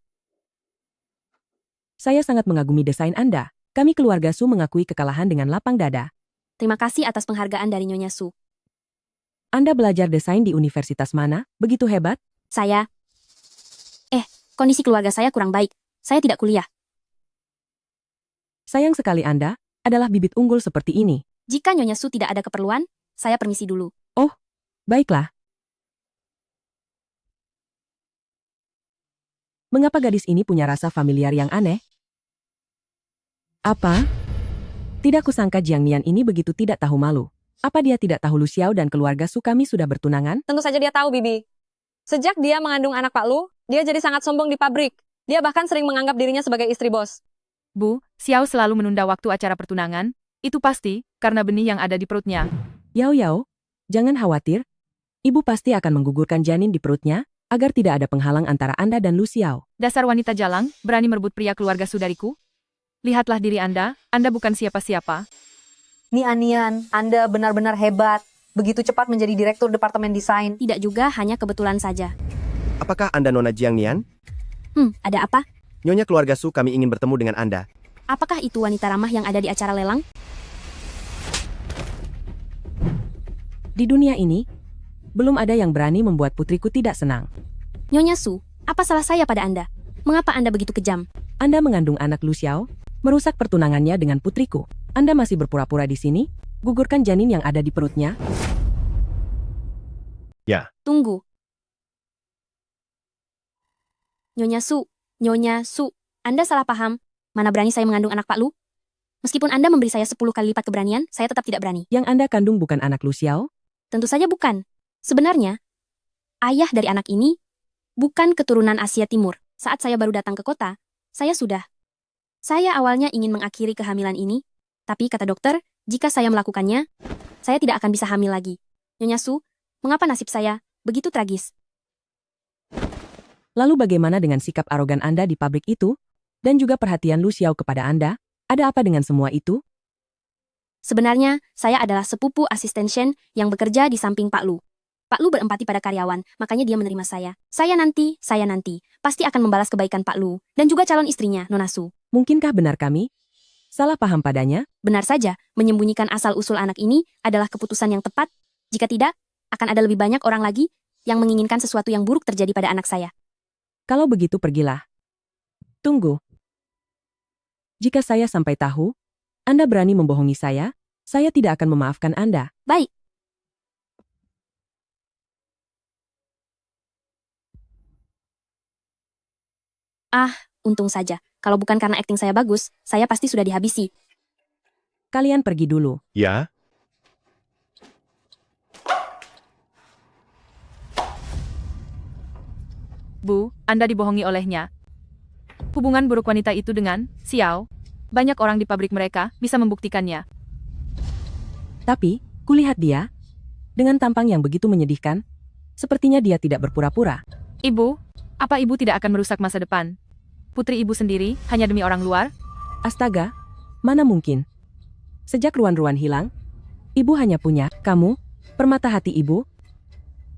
S17: Saya sangat mengagumi desain Anda. Kami keluarga Su mengakui kekalahan dengan lapang dada.
S5: Terima kasih atas penghargaan dari Nyonya Su.
S17: Anda belajar desain di universitas mana? Begitu hebat?
S5: Saya... kondisi keluarga saya kurang baik. Saya tidak kuliah.
S17: Sayang sekali Anda adalah bibit unggul seperti ini.
S5: Jika Nyonya Su tidak ada keperluan, saya permisi dulu.
S17: Oh, baiklah. Mengapa gadis ini punya rasa familiar yang aneh? Apa? Tidak kusangka Jiang Nian ini begitu tidak tahu malu. Apa dia tidak tahu Lu Xiao dan keluarga Su kami sudah bertunangan?
S8: Tentu saja dia tahu, Bibi. Sejak dia mengandung anak Pak Lu, dia jadi sangat sombong di pabrik. Dia bahkan sering menganggap dirinya sebagai istri bos.
S10: Bu, Xiao selalu menunda waktu acara pertunangan. Itu pasti, karena benih yang ada di perutnya.
S17: Yao Yao, jangan khawatir. Ibu pasti akan menggugurkan janin di perutnya, agar tidak ada penghalang antara Anda dan Lu Xiao.
S10: Dasar wanita jalang, berani merebut pria keluarga Su dariku? Lihatlah diri Anda bukan siapa-siapa.
S6: Nian, Anda benar-benar hebat. Begitu cepat menjadi direktur departemen desain.
S5: Tidak juga, hanya kebetulan saja.
S18: Apakah Anda Nona Jiang Nian?
S5: Ada apa?
S18: Nyonya keluarga Su kami ingin bertemu dengan Anda.
S5: Apakah itu wanita ramah yang ada di acara lelang?
S17: Di dunia ini, belum ada yang berani membuat putriku tidak senang.
S5: Nyonya Su, apa salah saya pada Anda? Mengapa Anda begitu kejam?
S17: Anda mengandung anak Lu Xiao, merusak pertunangannya dengan putriku. Anda masih berpura-pura di sini? Gugurkan janin yang ada di perutnya?
S19: Ya.
S5: Tunggu. Nyonya Su, Anda salah paham. Mana berani saya mengandung anak Pak Lu? Meskipun Anda memberi saya 10 kali lipat keberanian, saya tetap tidak berani.
S17: Yang Anda kandung bukan anak Lu Xiao?
S5: Tentu saja bukan. Sebenarnya, ayah dari anak ini bukan keturunan Asia Timur. Saat saya baru datang ke kota, Saya awalnya ingin mengakhiri kehamilan ini, tapi kata dokter, jika saya melakukannya, saya tidak akan bisa hamil lagi. Nyonya Su, mengapa nasib saya begitu tragis?
S17: Lalu bagaimana dengan sikap arogan Anda di pabrik itu? Dan juga perhatian Lu Xiao kepada Anda? Ada apa dengan semua itu?
S5: Sebenarnya, saya adalah sepupu asisten Shen yang bekerja di samping Pak Lu. Pak Lu berempati pada karyawan, makanya dia menerima saya. Saya nanti, pasti akan membalas kebaikan Pak Lu, dan juga calon istrinya, Nona Su.
S17: Mungkinkah benar kami salah paham padanya?
S5: Benar saja, menyembunyikan asal-usul anak ini adalah keputusan yang tepat. Jika tidak, akan ada lebih banyak orang lagi yang menginginkan sesuatu yang buruk terjadi pada anak saya.
S17: Kalau begitu pergilah. Tunggu. Jika saya sampai tahu, Anda berani membohongi saya tidak akan memaafkan Anda.
S5: Baik. Untung saja. Kalau bukan karena akting saya bagus, saya pasti sudah dihabisi.
S17: Kalian pergi dulu.
S19: Ya?
S10: Bu, Anda dibohongi olehnya. Hubungan buruk wanita itu dengan Xiao, banyak orang di pabrik mereka bisa membuktikannya.
S17: Tapi, kulihat dia, dengan tampang yang begitu menyedihkan, sepertinya dia tidak berpura-pura.
S10: Ibu, apa ibu tidak akan merusak masa depan putri ibu sendiri hanya demi orang luar?
S17: Astaga, mana mungkin. Sejak Ruan-Ruan hilang, ibu hanya punya kamu, permata hati ibu.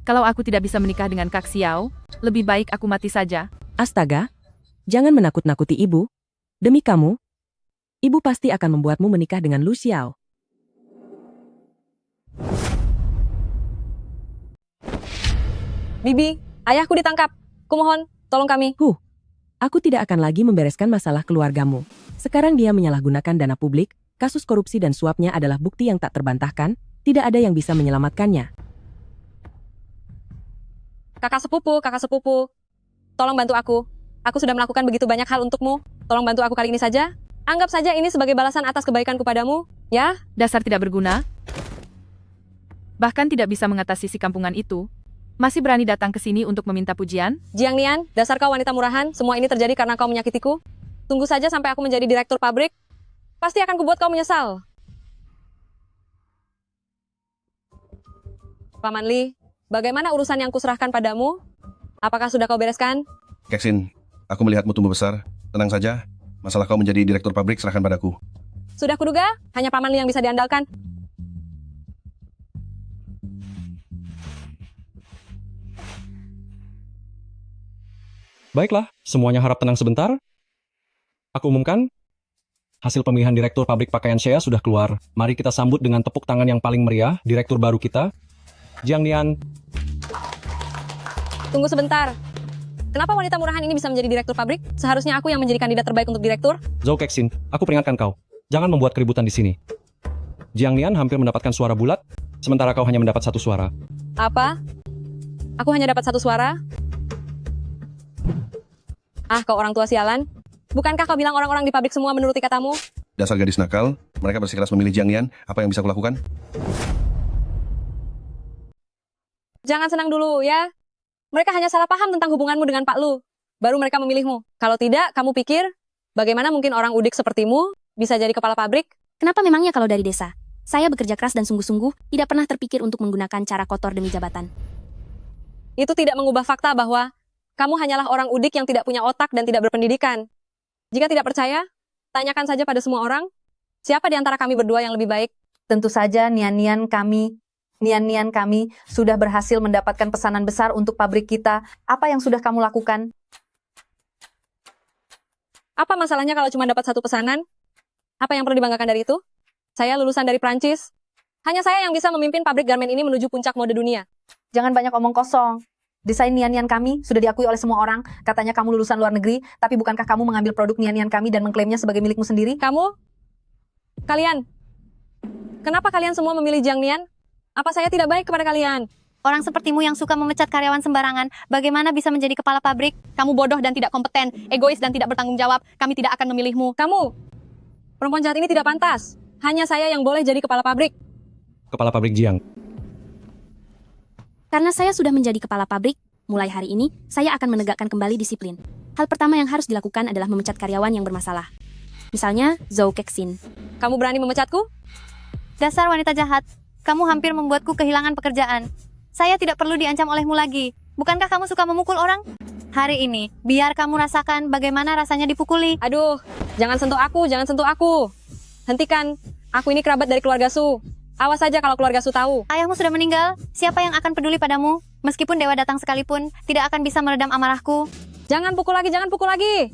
S10: Kalau aku tidak bisa menikah dengan Kak Xiao, lebih baik aku mati saja.
S17: Astaga, jangan menakut-nakuti ibu. Demi kamu, ibu pasti akan membuatmu menikah dengan Lu Xiao.
S8: Bibi, ayahku ditangkap. Kumohon, tolong kami.
S17: Aku tidak akan lagi membereskan masalah keluargamu. Sekarang dia menyalahgunakan dana publik, kasus korupsi dan suapnya adalah bukti yang tak terbantahkan, tidak ada yang bisa menyelamatkannya.
S8: Kakak sepupu. Tolong bantu aku. Aku sudah melakukan begitu banyak hal untukmu. Tolong bantu aku kali ini saja. Anggap saja ini sebagai balasan atas kebaikanku padamu, ya?
S10: Dasar tidak berguna. Bahkan tidak bisa mengatasi si kampungan itu. Masih berani datang ke sini untuk meminta pujian?
S8: Jiang Nian, dasar kau wanita murahan. Semua ini terjadi karena kau menyakitiku. Tunggu saja sampai aku menjadi direktur pabrik. Pasti akan kubuat kau menyesal. Paman Li, bagaimana urusan yang kuserahkan padamu? Apakah sudah kau bereskan?
S16: Keksin, aku melihatmu tumbuh besar. Tenang saja, masalah kau menjadi direktur pabrik serahkan padaku.
S8: Sudah kuduga, hanya Paman Li yang bisa diandalkan.
S11: Baiklah, semuanya harap tenang sebentar. Aku umumkan, hasil pemilihan direktur pabrik pakaian Shea sudah keluar. Mari kita sambut dengan tepuk tangan yang paling meriah, direktur baru kita, Jiang Nian.
S8: Tunggu sebentar. Kenapa wanita murahan ini bisa menjadi direktur pabrik? Seharusnya aku yang menjadi kandidat terbaik untuk direktur.
S11: Zhou Kexin, aku peringatkan kau, jangan membuat keributan di sini. Jiang Nian hampir mendapatkan suara bulat, sementara kau hanya mendapat 1 suara.
S8: Apa? Aku hanya dapat 1 suara? Ah, kau orang tua sialan. Bukankah kau bilang orang-orang di pabrik semua menuruti katamu?
S16: Dasar gadis nakal, mereka bersikeras memilih Jiang Nian, apa yang bisa kulakukan?
S8: Jangan senang dulu, ya. Mereka hanya salah paham tentang hubunganmu dengan Pak Lu. Baru mereka memilihmu. Kalau tidak, kamu pikir, bagaimana mungkin orang udik sepertimu bisa jadi kepala pabrik?
S5: Kenapa memangnya kalau dari desa? Saya bekerja keras dan sungguh-sungguh, tidak pernah terpikir untuk menggunakan cara kotor demi jabatan.
S8: Itu tidak mengubah fakta bahwa kamu hanyalah orang udik yang tidak punya otak dan tidak berpendidikan. Jika tidak percaya, tanyakan saja pada semua orang, siapa di antara kami berdua yang lebih baik?
S6: Tentu saja Nian-Nian kami sudah berhasil mendapatkan pesanan besar untuk pabrik kita. Apa yang sudah kamu lakukan?
S8: Apa masalahnya kalau cuma dapat 1 pesanan? Apa yang perlu dibanggakan dari itu? Saya lulusan dari Prancis. Hanya saya yang bisa memimpin pabrik garmen ini menuju puncak mode dunia.
S6: Jangan banyak omong kosong. Desain Nian-Nian kami sudah diakui oleh semua orang. Katanya kamu lulusan luar negeri, tapi bukankah kamu mengambil produk Nian-Nian kami dan mengklaimnya sebagai milikmu sendiri?
S8: Kalian, kenapa kalian semua memilih Jiang Nian? Apa saya tidak baik kepada kalian?
S13: Orang sepertimu yang suka memecat karyawan sembarangan, bagaimana bisa menjadi kepala pabrik?
S8: Kamu bodoh dan tidak kompeten, egois dan tidak bertanggung jawab. Kami tidak akan memilihmu. Kamu, perempuan jahat ini tidak pantas. Hanya saya yang boleh jadi kepala pabrik.
S11: Kepala pabrik Jiang.
S5: Karena saya sudah menjadi kepala pabrik, mulai hari ini, saya akan menegakkan kembali disiplin. Hal pertama yang harus dilakukan adalah memecat karyawan yang bermasalah. Misalnya, Zhou Kexin.
S8: Kamu berani memecatku?
S13: Dasar wanita jahat, kamu hampir membuatku kehilangan pekerjaan. Saya tidak perlu diancam olehmu lagi. Bukankah kamu suka memukul orang? Hari ini, biar kamu rasakan bagaimana rasanya dipukuli.
S8: Aduh, jangan sentuh aku, jangan sentuh aku. Hentikan, aku ini kerabat dari keluarga Su. Awas saja kalau keluarga Su tahu.
S13: Ayahmu sudah meninggal, siapa yang akan peduli padamu? Meskipun dewa datang sekalipun, tidak akan bisa meredam amarahku.
S8: Jangan pukul lagi, jangan pukul lagi.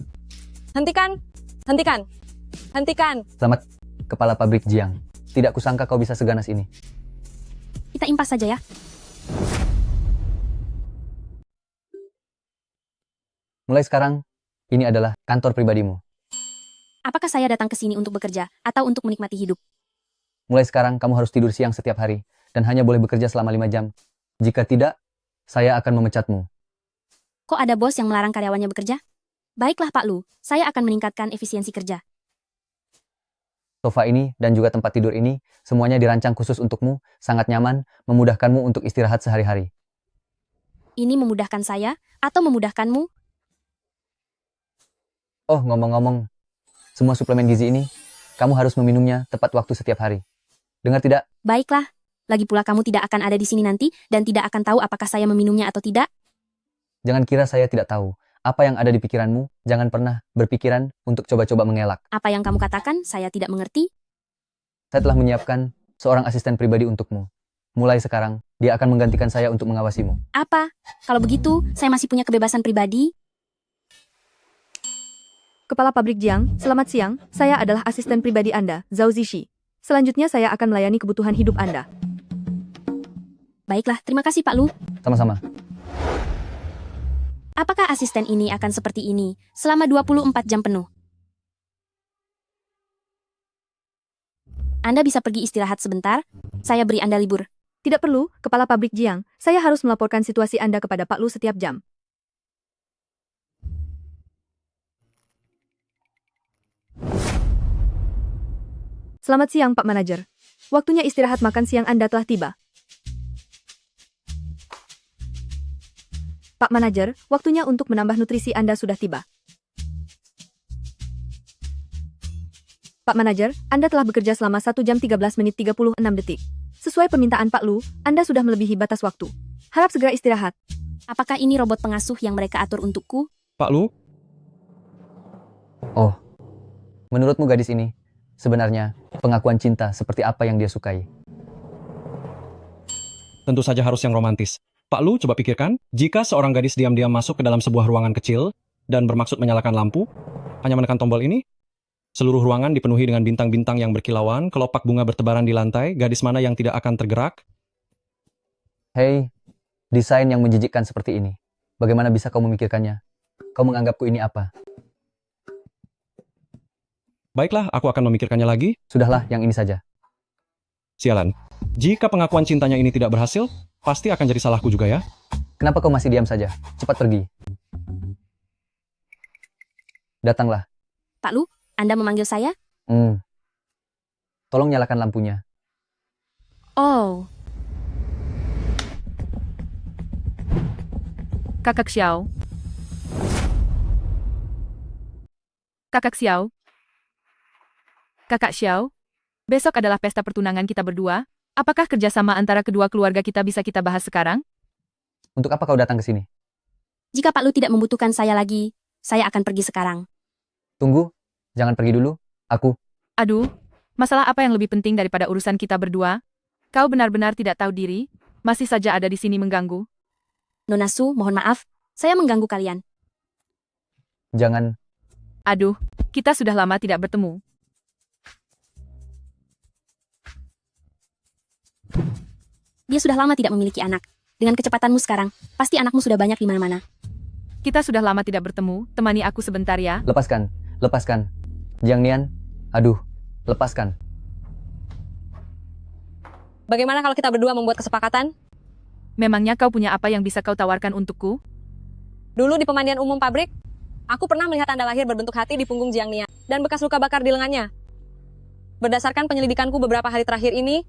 S8: Hentikan, hentikan, hentikan.
S1: Selamat, kepala pabrik Jiang. Tidak kusangka kau bisa seganas ini.
S5: Kita impas saja ya.
S1: Mulai sekarang, ini adalah kantor pribadimu.
S5: Apakah saya datang ke sini untuk bekerja atau untuk menikmati hidup?
S1: Mulai sekarang, kamu harus tidur siang setiap hari dan hanya boleh bekerja selama 5 jam. Jika tidak, saya akan memecatmu.
S5: Kok ada bos yang melarang karyawannya bekerja? Baiklah Pak Lu, saya akan meningkatkan efisiensi kerja.
S1: Sofa ini dan juga tempat tidur ini, semuanya dirancang khusus untukmu, sangat nyaman, memudahkanmu untuk istirahat sehari-hari.
S5: Ini memudahkan saya atau memudahkanmu?
S1: Oh, ngomong-ngomong, semua suplemen gizi ini, kamu harus meminumnya tepat waktu setiap hari. Dengar tidak?
S5: Baiklah, lagi pula kamu tidak akan ada di sini nanti dan tidak akan tahu apakah saya meminumnya atau tidak.
S1: Jangan kira saya tidak tahu. Apa yang ada di pikiranmu, jangan pernah berpikiran untuk coba-coba mengelak.
S5: Apa yang kamu katakan, saya tidak mengerti.
S1: Saya telah menyiapkan seorang asisten pribadi untukmu. Mulai sekarang, Dia akan menggantikan saya untuk mengawasimu.
S5: Apa? Kalau begitu, saya masih punya kebebasan pribadi?
S14: Kepala Pabrik Jiang, selamat siang. Saya adalah asisten pribadi Anda, Zhao Zishi. Selanjutnya saya akan melayani kebutuhan hidup Anda.
S5: Baiklah, terima kasih Pak Lu.
S1: Sama-sama.
S5: Apakah asisten ini akan seperti ini selama 24 jam penuh? Anda bisa pergi istirahat sebentar, saya beri Anda libur.
S14: Tidak perlu, Kepala Pabrik Jiang. Saya harus melaporkan situasi Anda kepada Pak Lu setiap jam. Selamat siang, Pak Manajer. Waktunya istirahat makan siang Anda telah tiba. Pak Manajer, waktunya untuk menambah nutrisi Anda sudah tiba. Pak Manajer, Anda telah bekerja selama 1 jam 13 menit 36 detik. Sesuai permintaan Pak Lu, Anda sudah melebihi batas waktu. Harap segera istirahat.
S5: Apakah ini robot pengasuh yang mereka atur untukku?
S11: Pak Lu?
S1: Oh, menurutmu gadis ini, sebenarnya pengakuan cinta seperti apa yang dia sukai?
S11: Tentu saja harus yang romantis. Pak Lu, coba pikirkan, jika seorang gadis diam-diam masuk ke dalam sebuah ruangan kecil dan bermaksud menyalakan lampu, hanya menekan tombol ini, seluruh ruangan dipenuhi dengan bintang-bintang yang berkilauan, kelopak bunga bertebaran di lantai, gadis mana yang tidak akan tergerak?
S1: Hei, desain yang menjijikkan seperti ini. Bagaimana bisa kau memikirkannya? Kau menganggapku ini apa?
S11: Baiklah, aku akan memikirkannya lagi.
S1: Sudahlah, yang ini saja.
S11: Sialan. Jika pengakuan cintanya ini tidak berhasil, pasti akan jadi salahku juga ya.
S1: Kenapa kau masih diam saja? Cepat pergi. Datanglah.
S5: Pak Lu, Anda memanggil saya?
S1: Tolong nyalakan lampunya.
S5: Oh,
S10: Kakak Xiao. Kakak Xiao. Kakak Xiao. Besok adalah pesta pertunangan kita berdua. Apakah kerjasama antara kedua keluarga kita bisa kita bahas sekarang?
S1: Untuk apa kau datang ke sini?
S5: jika Pak Lu tidak membutuhkan saya lagi, saya akan pergi sekarang.
S1: Tunggu, jangan pergi dulu. Aku.
S10: Aduh, masalah apa yang lebih penting daripada urusan kita berdua? Kau benar-benar tidak tahu diri, masih saja ada di sini mengganggu.
S5: Nona Su, mohon maaf, saya mengganggu kalian.
S1: Jangan.
S10: Aduh, kita sudah lama tidak bertemu.
S5: Dia sudah lama tidak memiliki anak. Dengan kecepatanmu sekarang, pasti anakmu sudah banyak di mana-mana.
S10: Kita sudah lama tidak bertemu, temani aku sebentar ya.
S1: Lepaskan, lepaskan. Jiang Nian, aduh, lepaskan.
S8: Bagaimana kalau kita berdua membuat kesepakatan?
S10: Memangnya kau punya apa yang bisa kau tawarkan untukku?
S8: Dulu di pemandian umum pabrik, aku pernah melihat tanda lahir berbentuk hati di punggung Jiang Nian dan bekas luka bakar di lengannya. Berdasarkan penyelidikanku beberapa hari terakhir ini,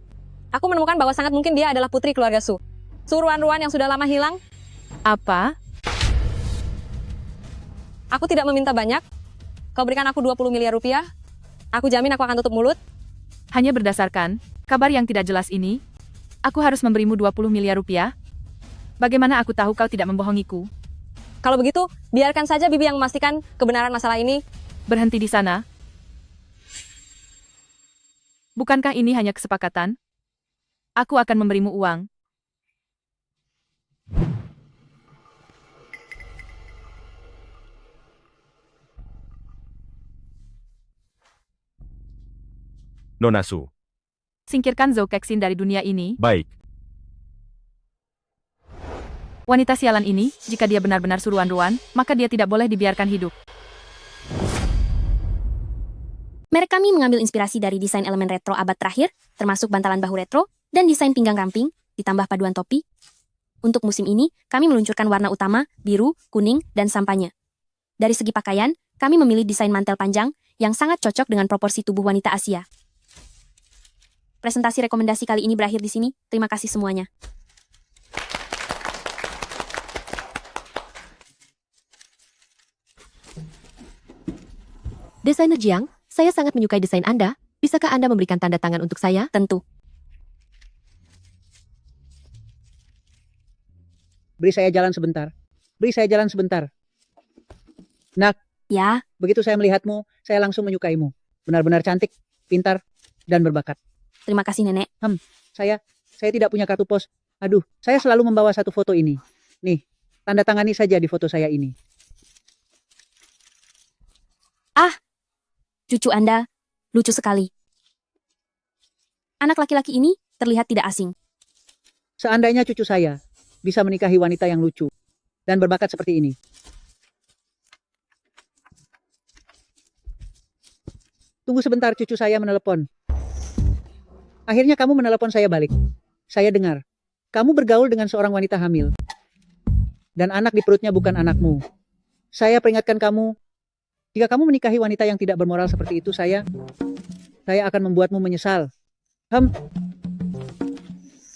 S8: aku menemukan bahwa sangat mungkin dia adalah putri keluarga Su. Su Ruan-Ruan yang sudah lama hilang.
S10: Apa?
S8: Aku tidak meminta banyak. Kau berikan aku 20 miliar rupiah. Aku jamin aku akan tutup mulut.
S10: Hanya berdasarkan kabar yang tidak jelas ini, aku harus memberimu 20 miliar rupiah. Bagaimana aku tahu kau tidak membohongiku?
S8: Kalau begitu, biarkan saja Bibi yang memastikan kebenaran masalah ini.
S10: Berhenti di sana. Bukankah ini hanya kesepakatan? Aku akan memberimu uang.
S9: Nona Su.
S10: Singkirkan Zhou Kexin dari dunia ini.
S9: Baik.
S10: Wanita sialan ini, jika dia benar-benar suruhan Ruan, maka dia tidak boleh dibiarkan hidup.
S5: Merek kami mengambil inspirasi dari desain elemen retro abad terakhir, termasuk bantalan bahu retro, dan desain pinggang ramping, ditambah paduan topi. Untuk musim ini, kami meluncurkan warna utama, biru, kuning, dan sampanye. Dari segi pakaian, kami memilih desain mantel panjang, yang sangat cocok dengan proporsi tubuh wanita Asia. Presentasi rekomendasi kali ini berakhir di sini. Terima kasih semuanya.
S14: Desainer Jiang, saya sangat menyukai desain Anda. Bisakah Anda memberikan tanda tangan untuk saya?
S5: Tentu.
S2: Beri saya jalan sebentar. Beri saya jalan sebentar. Nak.
S5: Ya.
S2: Begitu saya melihatmu, saya langsung menyukaimu. Benar-benar cantik, pintar, dan berbakat.
S5: Terima kasih, Nenek.
S2: Saya tidak punya kartu pos. Aduh, saya selalu membawa satu foto ini. Nih, tanda tangani saja di foto saya ini.
S5: Ah, cucu Anda lucu sekali. Anak laki-laki ini terlihat tidak asing.
S2: Seandainya cucu saya bisa menikahi wanita yang lucu dan berbakat seperti ini. Tunggu sebentar, cucu saya menelepon. Akhirnya kamu menelepon saya balik. Saya dengar, kamu bergaul dengan seorang wanita hamil. Dan anak di perutnya bukan anakmu. Saya peringatkan kamu, jika kamu menikahi wanita yang tidak bermoral seperti itu, saya akan membuatmu menyesal.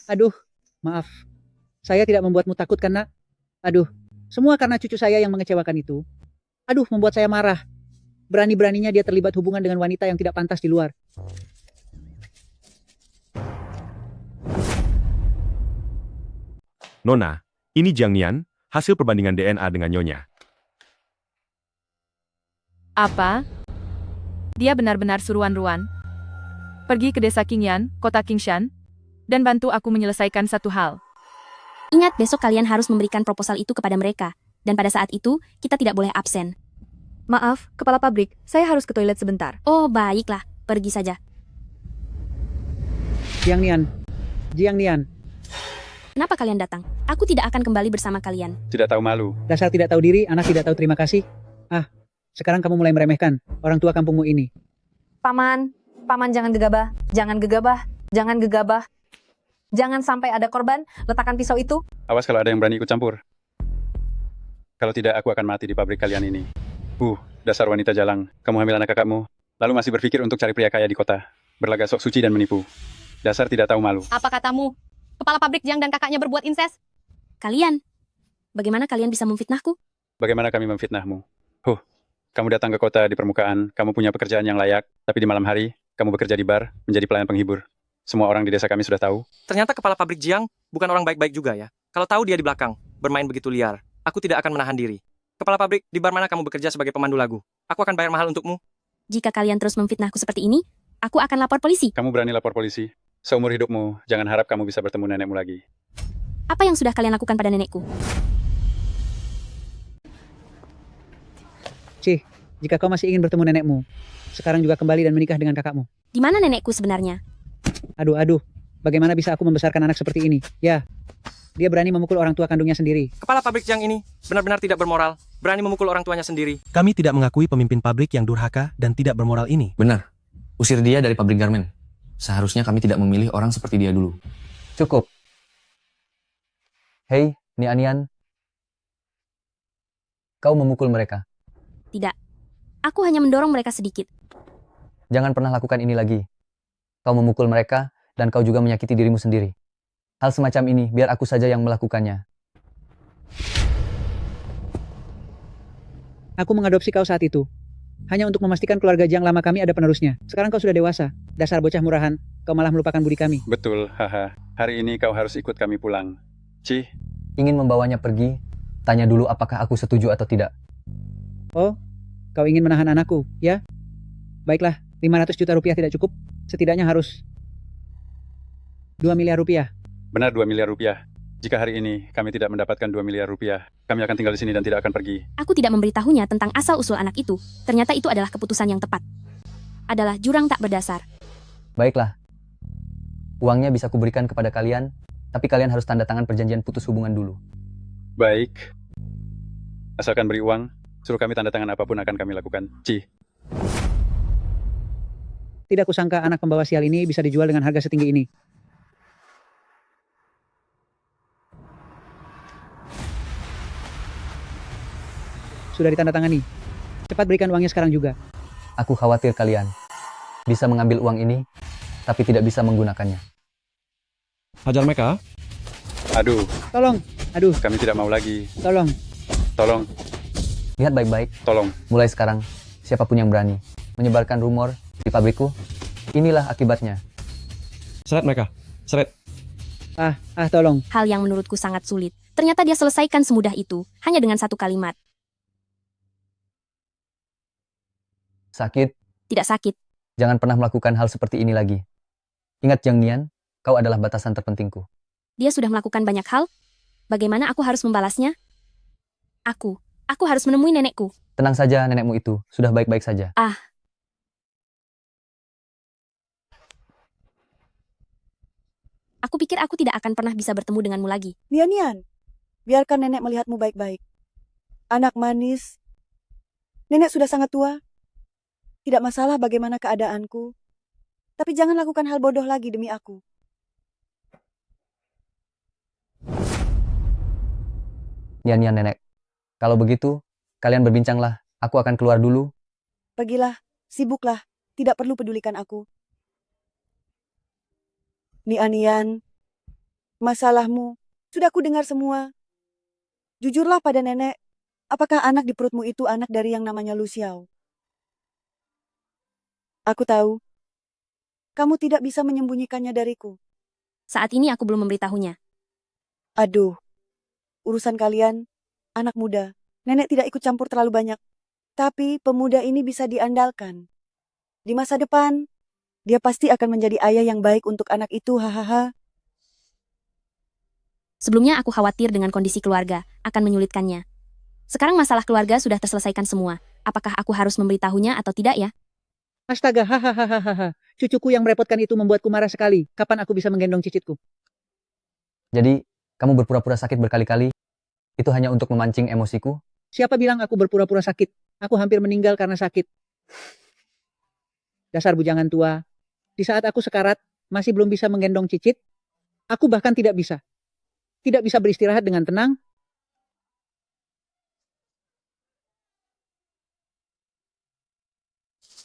S2: Aduh, maaf. Saya tidak membuatmu takut karena, semua karena cucu saya yang mengecewakan itu. Aduh, membuat saya marah. Berani-beraninya dia terlibat hubungan dengan wanita yang tidak pantas di luar.
S9: Nona, ini Jiang Nian, hasil perbandingan DNA dengan Nyonya.
S10: Apa? Dia benar-benar suruhan Ruan. Pergi ke desa Qingyan, kota Qingshan, dan bantu aku menyelesaikan satu hal.
S5: Ingat, besok kalian harus memberikan proposal itu kepada mereka. Dan pada saat itu, kita tidak boleh absen.
S14: Maaf, kepala pabrik, saya harus ke toilet sebentar.
S5: Oh, baiklah. Pergi saja.
S2: Jiang Nian.
S5: Kenapa kalian datang? Aku tidak akan kembali bersama kalian.
S12: Tidak tahu malu.
S2: Dasar tidak tahu diri, anak tidak tahu terima kasih. Sekarang kamu mulai meremehkan orang tua kampungmu ini.
S6: Paman jangan gegabah. Jangan sampai ada korban, letakkan pisau itu.
S12: Awas kalau ada yang berani ikut campur. Kalau tidak, aku akan mati di pabrik kalian ini. Dasar wanita jalang. Kamu hamil anak kakakmu, lalu masih berpikir untuk cari pria kaya di kota. Berlagak sok suci dan menipu. Dasar tidak tahu malu.
S8: Apa katamu? Kepala pabrik Jiang dan kakaknya berbuat inses?
S5: Kalian? Bagaimana kalian bisa memfitnahku?
S12: Bagaimana kami memfitnahmu? Kamu datang ke kota di permukaan, kamu punya pekerjaan yang layak, tapi di malam hari, kamu bekerja di bar, menjadi pelayan penghibur. Semua orang di desa kami sudah tahu.
S3: Ternyata kepala pabrik Jiang bukan orang baik-baik juga ya. Kalau tahu dia di belakang, bermain begitu liar, aku tidak akan menahan diri. Kepala pabrik, di bar mana kamu bekerja sebagai pemandu lagu? Aku akan bayar mahal untukmu.
S5: Jika kalian terus memfitnahku seperti ini, aku akan lapor polisi.
S12: Kamu berani lapor polisi? Seumur hidupmu, jangan harap kamu bisa bertemu nenekmu lagi.
S5: Apa yang sudah kalian lakukan pada nenekku?
S2: Jika kau masih ingin bertemu nenekmu, sekarang juga kembali dan menikah dengan kakakmu.
S5: Di mana nenekku sebenarnya?
S2: Aduh, bagaimana bisa aku membesarkan anak seperti ini? Ya, dia berani memukul orang tua kandungnya sendiri.
S3: Kepala pabrik Jiang ini benar-benar tidak bermoral, berani memukul orang tuanya sendiri.
S4: Kami tidak mengakui pemimpin pabrik yang durhaka dan tidak bermoral ini.
S1: Benar. Usir dia dari pabrik garmen. Seharusnya kami tidak memilih orang seperti dia dulu. Cukup. Hei, Nian. Kau memukul mereka.
S5: Tidak. Aku hanya mendorong mereka sedikit.
S1: Jangan pernah lakukan ini lagi. Kau memukul mereka, dan kau juga menyakiti dirimu sendiri. Hal semacam ini, biar aku saja yang melakukannya.
S2: Aku mengadopsi kau saat itu. Hanya untuk memastikan keluarga Jiang lama kami ada penerusnya. Sekarang kau sudah dewasa. Dasar bocah murahan, kau malah melupakan budi kami.
S12: Betul, haha. Hari ini kau harus ikut kami pulang.
S1: Ingin membawanya pergi, tanya dulu apakah aku setuju atau tidak.
S2: Oh, kau ingin menahan anakku, ya? Baiklah, 500 juta rupiah tidak cukup. Setidaknya harus 2 miliar rupiah.
S12: Benar, 2 miliar rupiah. Jika hari ini kami tidak mendapatkan 2 miliar rupiah, kami akan tinggal di sini dan tidak akan pergi.
S5: Aku tidak memberitahunya tentang asal-usul anak itu. Ternyata itu adalah keputusan yang tepat. Adalah jurang tak berdasar.
S1: Baiklah. Uangnya bisa kuberikan kepada kalian, tapi kalian harus tanda tangan perjanjian putus hubungan dulu.
S12: Baik. Asalkan beri uang, suruh kami tanda tangan apapun akan kami lakukan.
S2: Tidak kusangka anak pembawa sial ini bisa dijual dengan harga setinggi ini. Sudah ditandatangani. Cepat berikan uangnya sekarang juga.
S1: Aku khawatir kalian bisa mengambil uang ini, tapi tidak bisa menggunakannya.
S11: Hajar mereka.
S12: Aduh.
S2: Tolong. Aduh.
S12: Kami tidak mau lagi.
S2: Tolong.
S12: Tolong.
S1: Lihat baik-baik.
S12: Tolong.
S1: Mulai sekarang, siapapun yang berani menyebarkan rumor di pabrikku, inilah akibatnya.
S11: Seret mereka. Seret.
S2: Tolong.
S5: Hal yang menurutku sangat sulit. Ternyata dia selesaikan semudah itu, hanya dengan satu kalimat.
S1: Sakit?
S5: Tidak sakit.
S1: Jangan pernah melakukan hal seperti ini lagi. Ingat Jiang Nian, kau adalah batasan terpentingku.
S5: Dia sudah melakukan banyak hal. Bagaimana aku harus membalasnya? Aku harus menemui nenekku.
S1: Tenang saja, nenekmu itu sudah baik-baik saja.
S5: Aku pikir aku tidak akan pernah bisa bertemu denganmu lagi.
S20: Nian, biarkan nenek melihatmu baik-baik. Anak manis. Nenek sudah sangat tua. Tidak masalah bagaimana keadaanku. Tapi jangan lakukan hal bodoh lagi demi aku.
S1: Nian, nenek. Kalau begitu, kalian berbincanglah. Aku akan keluar dulu.
S20: Pergilah, sibuklah. Tidak perlu pedulikan aku. Nian, masalahmu. Sudah ku dengar semua. Jujurlah pada nenek. Apakah anak di perutmu itu anak dari yang namanya Lu Xiao? Aku tahu. Kamu tidak bisa menyembunyikannya dariku.
S5: Saat ini aku belum memberitahunya.
S20: Aduh. Urusan kalian, anak muda. Nenek tidak ikut campur terlalu banyak. Tapi pemuda ini bisa diandalkan. Di masa depan, dia pasti akan menjadi ayah yang baik untuk anak itu, hahaha.
S5: Sebelumnya aku khawatir dengan kondisi keluarga, akan menyulitkannya. Sekarang masalah keluarga sudah terselesaikan semua. Apakah aku harus memberitahunya atau tidak ya?
S2: Astaga, hahaha. Cucuku yang merepotkan itu membuatku marah sekali. Kapan aku bisa menggendong cicitku?
S1: Jadi, kamu berpura-pura sakit berkali-kali? Itu hanya untuk memancing emosiku?
S2: Siapa bilang aku berpura-pura sakit? Aku hampir meninggal karena sakit. Dasar bujangan tua. Di saat aku sekarat, masih belum bisa menggendong cicit, aku bahkan tidak bisa. Tidak bisa beristirahat dengan tenang.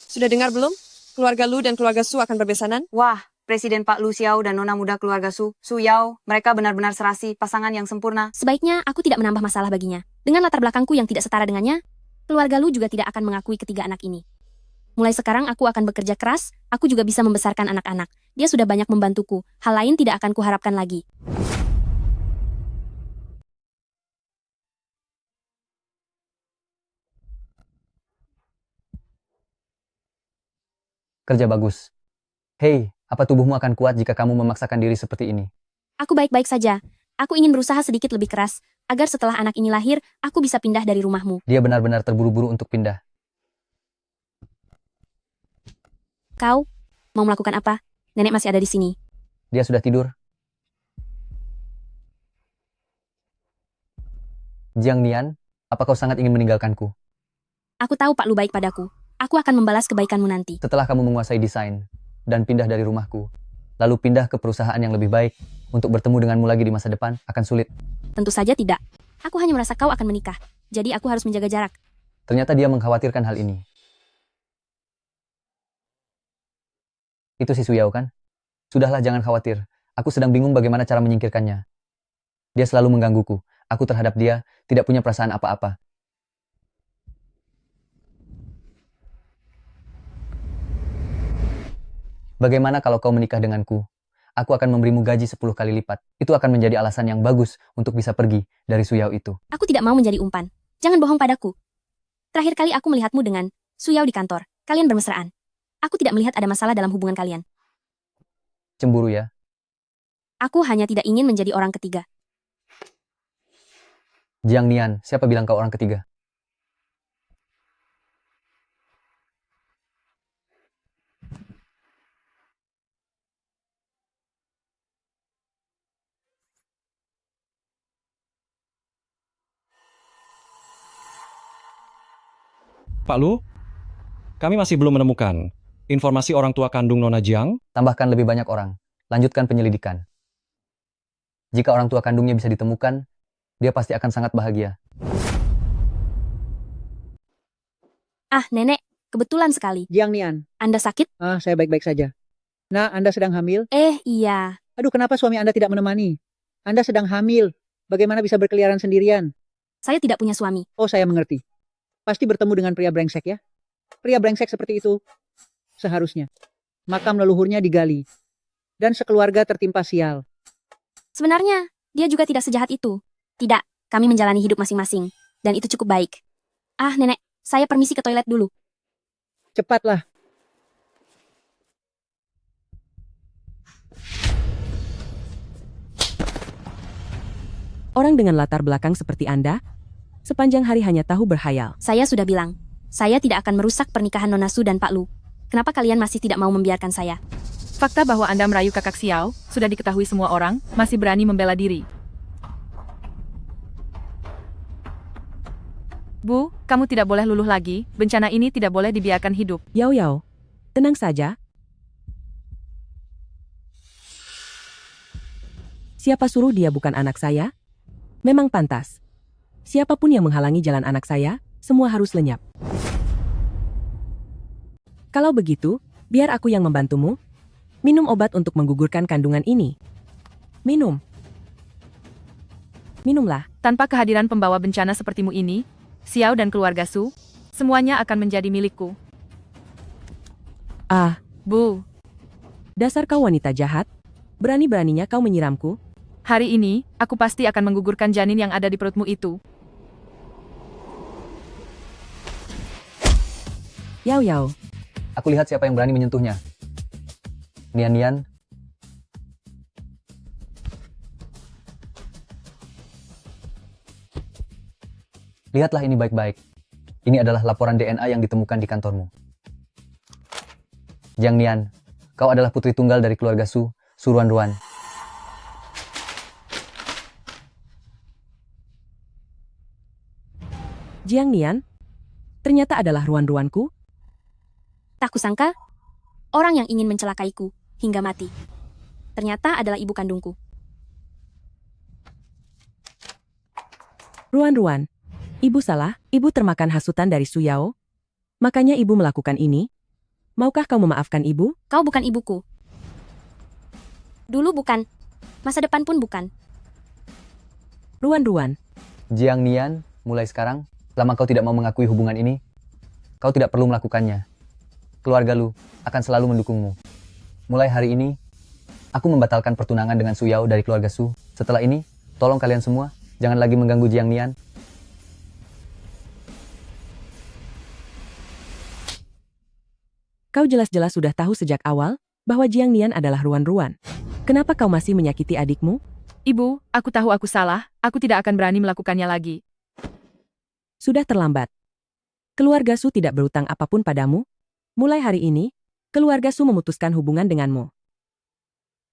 S8: Sudah dengar belum? Keluarga Lu dan keluarga Su akan berbesanan?
S6: Wah, Presiden Pak Lu Xiao dan nona muda keluarga Su Yao, mereka benar-benar serasi, pasangan yang sempurna.
S5: Sebaiknya aku tidak menambah masalah baginya. Dengan latar belakangku yang tidak setara dengannya, keluarga Lu juga tidak akan mengakui ketiga anak ini. Mulai sekarang aku akan bekerja keras, aku juga bisa membesarkan anak-anak. Dia sudah banyak membantuku, hal lain tidak akan kuharapkan lagi.
S1: Kerja bagus. Hei, apa tubuhmu akan kuat jika kamu memaksakan diri seperti ini?
S5: Aku baik-baik saja. Aku ingin berusaha sedikit lebih keras, agar setelah anak ini lahir, aku bisa pindah dari rumahmu.
S1: Dia benar-benar terburu-buru untuk pindah.
S5: Kau mau melakukan apa? Nenek masih ada di sini.
S1: Dia sudah tidur. Jiang Nian, apa kau sangat ingin meninggalkanku?
S5: Aku tahu Pak Lu baik padaku. Aku akan membalas kebaikanmu nanti.
S1: Setelah kamu menguasai desain dan pindah dari rumahku, lalu pindah ke perusahaan yang lebih baik, untuk bertemu denganmu lagi di masa depan akan sulit.
S5: Tentu saja tidak. Aku hanya merasa kau akan menikah. Jadi aku harus menjaga jarak.
S1: Ternyata dia mengkhawatirkan hal ini. Itu si Su Yao kan? Sudahlah, jangan khawatir. Aku sedang bingung bagaimana cara menyingkirkannya. Dia selalu menggangguku. Aku terhadap dia tidak punya perasaan apa-apa. Bagaimana kalau kau menikah denganku? Aku akan memberimu gaji 10 kali lipat. Itu akan menjadi alasan yang bagus untuk bisa pergi dari Su Yao itu.
S5: Aku tidak mau menjadi umpan. Jangan bohong padaku. Terakhir kali aku melihatmu dengan Su Yao di kantor. Kalian bermesraan. Aku tidak melihat ada masalah dalam hubungan kalian.
S1: Cemburu ya?
S5: Aku hanya tidak ingin menjadi orang ketiga.
S1: Jiang Nian, siapa bilang kau orang ketiga?
S11: Pak Lu, kami masih belum menemukan informasi orang tua kandung Nona Jiang.
S1: Tambahkan lebih banyak orang. Lanjutkan penyelidikan. Jika orang tua kandungnya bisa ditemukan, dia pasti akan sangat bahagia.
S5: Ah, Nenek, kebetulan sekali.
S2: Jiang Nian.
S5: Anda sakit?
S2: Ah, saya baik-baik saja. Nah, Anda sedang hamil?
S5: Iya.
S2: Aduh, kenapa suami Anda tidak menemani? Anda sedang hamil. Bagaimana bisa berkeliaran sendirian?
S5: Saya tidak punya suami.
S2: Oh, saya mengerti. Pasti bertemu dengan pria brengsek ya? Pria brengsek seperti itu seharusnya makam leluhurnya digali dan sekeluarga tertimpa sial.
S5: Sebenarnya, dia juga tidak sejahat itu. Tidak, kami menjalani hidup masing-masing. Dan itu cukup baik. Ah, Nenek, saya permisi ke toilet dulu.
S2: Cepatlah.
S17: Orang dengan latar belakang seperti Anda, sepanjang hari hanya tahu berhayal.
S5: Saya sudah bilang, saya tidak akan merusak pernikahan Nona Su dan Pak Lu. Kenapa kalian masih tidak mau membiarkan saya?
S10: Fakta bahwa Anda merayu kakak Xiao sudah diketahui semua orang, masih berani membela diri. Bu, kamu tidak boleh luluh lagi, bencana ini tidak boleh dibiarkan hidup.
S17: Yao Yao, tenang saja. Siapa suruh dia bukan anak saya? Memang pantas. Siapapun yang menghalangi jalan anak saya, semua harus lenyap. Kalau begitu, biar aku yang membantumu. Minum obat untuk menggugurkan kandungan ini. Minum. Minumlah.
S10: Tanpa kehadiran pembawa bencana sepertimu ini, Xiao dan keluarga Su, semuanya akan menjadi milikku.
S17: Ah,
S10: Bu,
S17: dasar kau wanita jahat. Berani-beraninya kau menyiramku.
S10: hari ini, aku pasti akan menggugurkan janin yang ada di perutmu itu.
S17: Yao Yao.
S1: Aku lihat siapa yang berani menyentuhnya. Nian. Lihatlah ini baik-baik. Ini adalah laporan DNA yang ditemukan di kantormu. Jiang Nian, kau adalah putri tunggal dari keluarga Su, Ruan Ruan.
S17: Jiang Nian, ternyata adalah Ruan-Ruanku.
S5: Tak kusangka, orang yang ingin mencelakaiku hingga mati. Ternyata adalah ibu kandungku.
S17: Ruan-Ruan, ibu salah, ibu termakan hasutan dari Su Yao. Makanya ibu melakukan ini. Maukah kau memaafkan ibu?
S5: Kau bukan ibuku. Dulu bukan, masa depan pun bukan.
S17: Ruan-Ruan.
S1: Jiang Nian, mulai sekarang, selama kau tidak mau mengakui hubungan ini, kau tidak perlu melakukannya. Keluarga Lu akan selalu mendukungmu. Mulai hari ini, aku membatalkan pertunangan dengan Su Yao dari keluarga Su. Setelah ini, tolong kalian semua, jangan lagi mengganggu Jiang Nian.
S17: Kau jelas-jelas sudah tahu sejak awal bahwa Jiang Nian adalah Ruan-Ruan. Kenapa kau masih menyakiti adikmu?
S10: Ibu, aku tahu aku salah, aku tidak akan berani melakukannya lagi.
S17: Sudah terlambat. Keluarga Su tidak berutang apapun padamu. Mulai hari ini, keluarga Su memutuskan hubungan denganmu.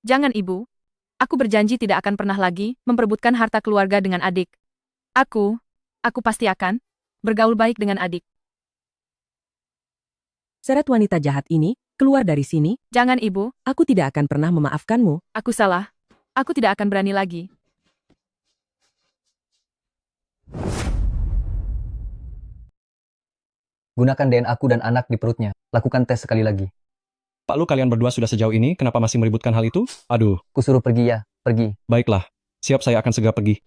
S10: Jangan ibu. Aku berjanji tidak akan pernah lagi memperebutkan harta keluarga dengan adik. Aku pasti akan bergaul baik dengan adik.
S17: Seret wanita jahat ini, keluar dari sini.
S10: Jangan ibu.
S17: Aku tidak akan pernah memaafkanmu.
S10: Aku salah. Aku tidak akan berani lagi.
S1: Gunakan DNA aku dan anak di perutnya. Lakukan tes sekali lagi.
S11: Pak Lu, kalian berdua sudah sejauh ini, kenapa masih meributkan hal itu? Aduh.
S1: Kusuruh pergi ya, pergi.
S11: Baiklah. Siap, saya akan segera pergi.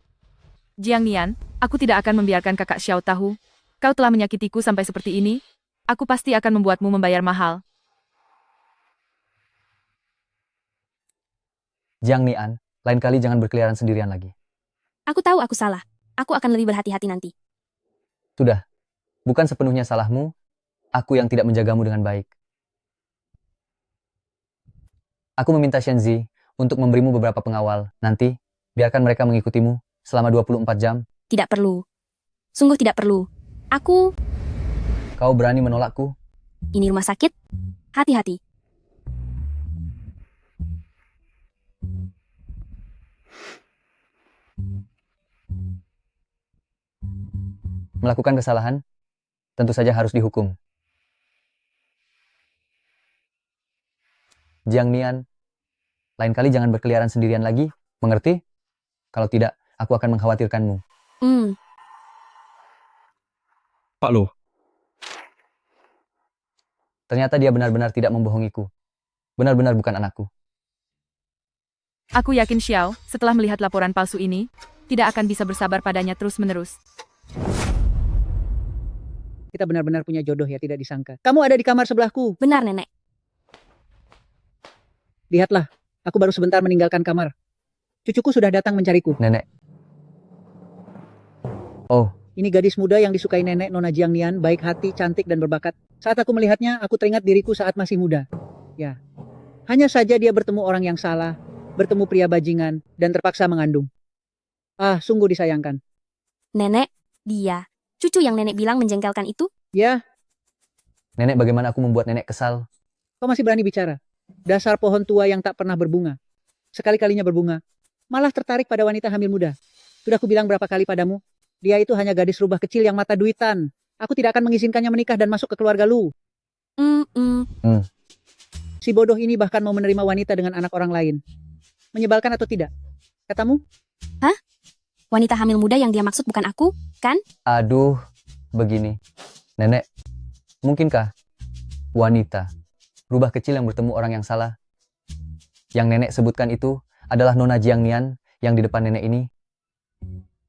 S10: Jiang Nian, aku tidak akan membiarkan kakak Xiao tahu. Kau telah menyakitiku sampai seperti ini. Aku pasti akan membuatmu membayar mahal.
S1: Jiang Nian, lain kali jangan berkeliaran sendirian lagi.
S5: Aku tahu aku salah. Aku akan lebih berhati-hati nanti.
S1: Sudah. Bukan sepenuhnya salahmu, aku yang tidak menjagamu dengan baik. Aku meminta Shenzi untuk memberimu beberapa pengawal. Nanti, biarkan mereka mengikutimu selama 24 jam.
S5: Tidak perlu. Sungguh tidak perlu. Aku...
S1: Kau berani menolakku?
S5: Ini rumah sakit. Hati-hati.
S1: Melakukan kesalahan, tentu saja harus dihukum. Jiang Nian, lain kali jangan berkeliaran sendirian lagi, mengerti? Kalau tidak, aku akan mengkhawatirkanmu.
S11: Pak Lu.
S1: Ternyata dia benar-benar tidak membohongiku. Benar-benar bukan anakku.
S10: Aku yakin Xiao, setelah melihat laporan palsu ini, tidak akan bisa bersabar padanya terus-menerus.
S2: Kita benar-benar punya jodoh ya, tidak disangka. Kamu ada di kamar sebelahku.
S5: Benar, Nenek.
S2: Lihatlah, aku baru sebentar meninggalkan kamar. Cucuku sudah datang mencariku.
S1: Nenek. Oh.
S2: Ini gadis muda yang disukai nenek, Nona Jiang Nian, baik hati, cantik, dan berbakat. Saat aku melihatnya, aku teringat diriku saat masih muda. Ya, hanya saja dia bertemu orang yang salah, bertemu pria bajingan, dan terpaksa mengandung. Ah, sungguh disayangkan.
S5: Nenek, dia. Cucu yang nenek bilang menjengkelkan itu?
S2: Ya,
S1: Nenek, bagaimana aku membuat nenek kesal?
S2: kau masih berani bicara. Dasar pohon tua yang tak pernah berbunga. Sekali-kalinya berbunga, malah tertarik pada wanita hamil muda. Sudah kubilang berapa kali padamu, dia itu hanya gadis rubah kecil yang mata duitan. Aku tidak akan mengizinkannya menikah dan masuk ke keluarga lu. Si bodoh ini bahkan mau menerima wanita dengan anak orang lain. Menyebalkan atau tidak? Katamu?
S5: Hah? Wanita hamil muda yang dia maksud bukan aku, kan?
S1: Aduh, begini. Nenek, mungkinkah wanita rubah kecil yang bertemu orang yang salah? Yang nenek sebutkan itu adalah Nona Jiangnian yang di depan nenek ini.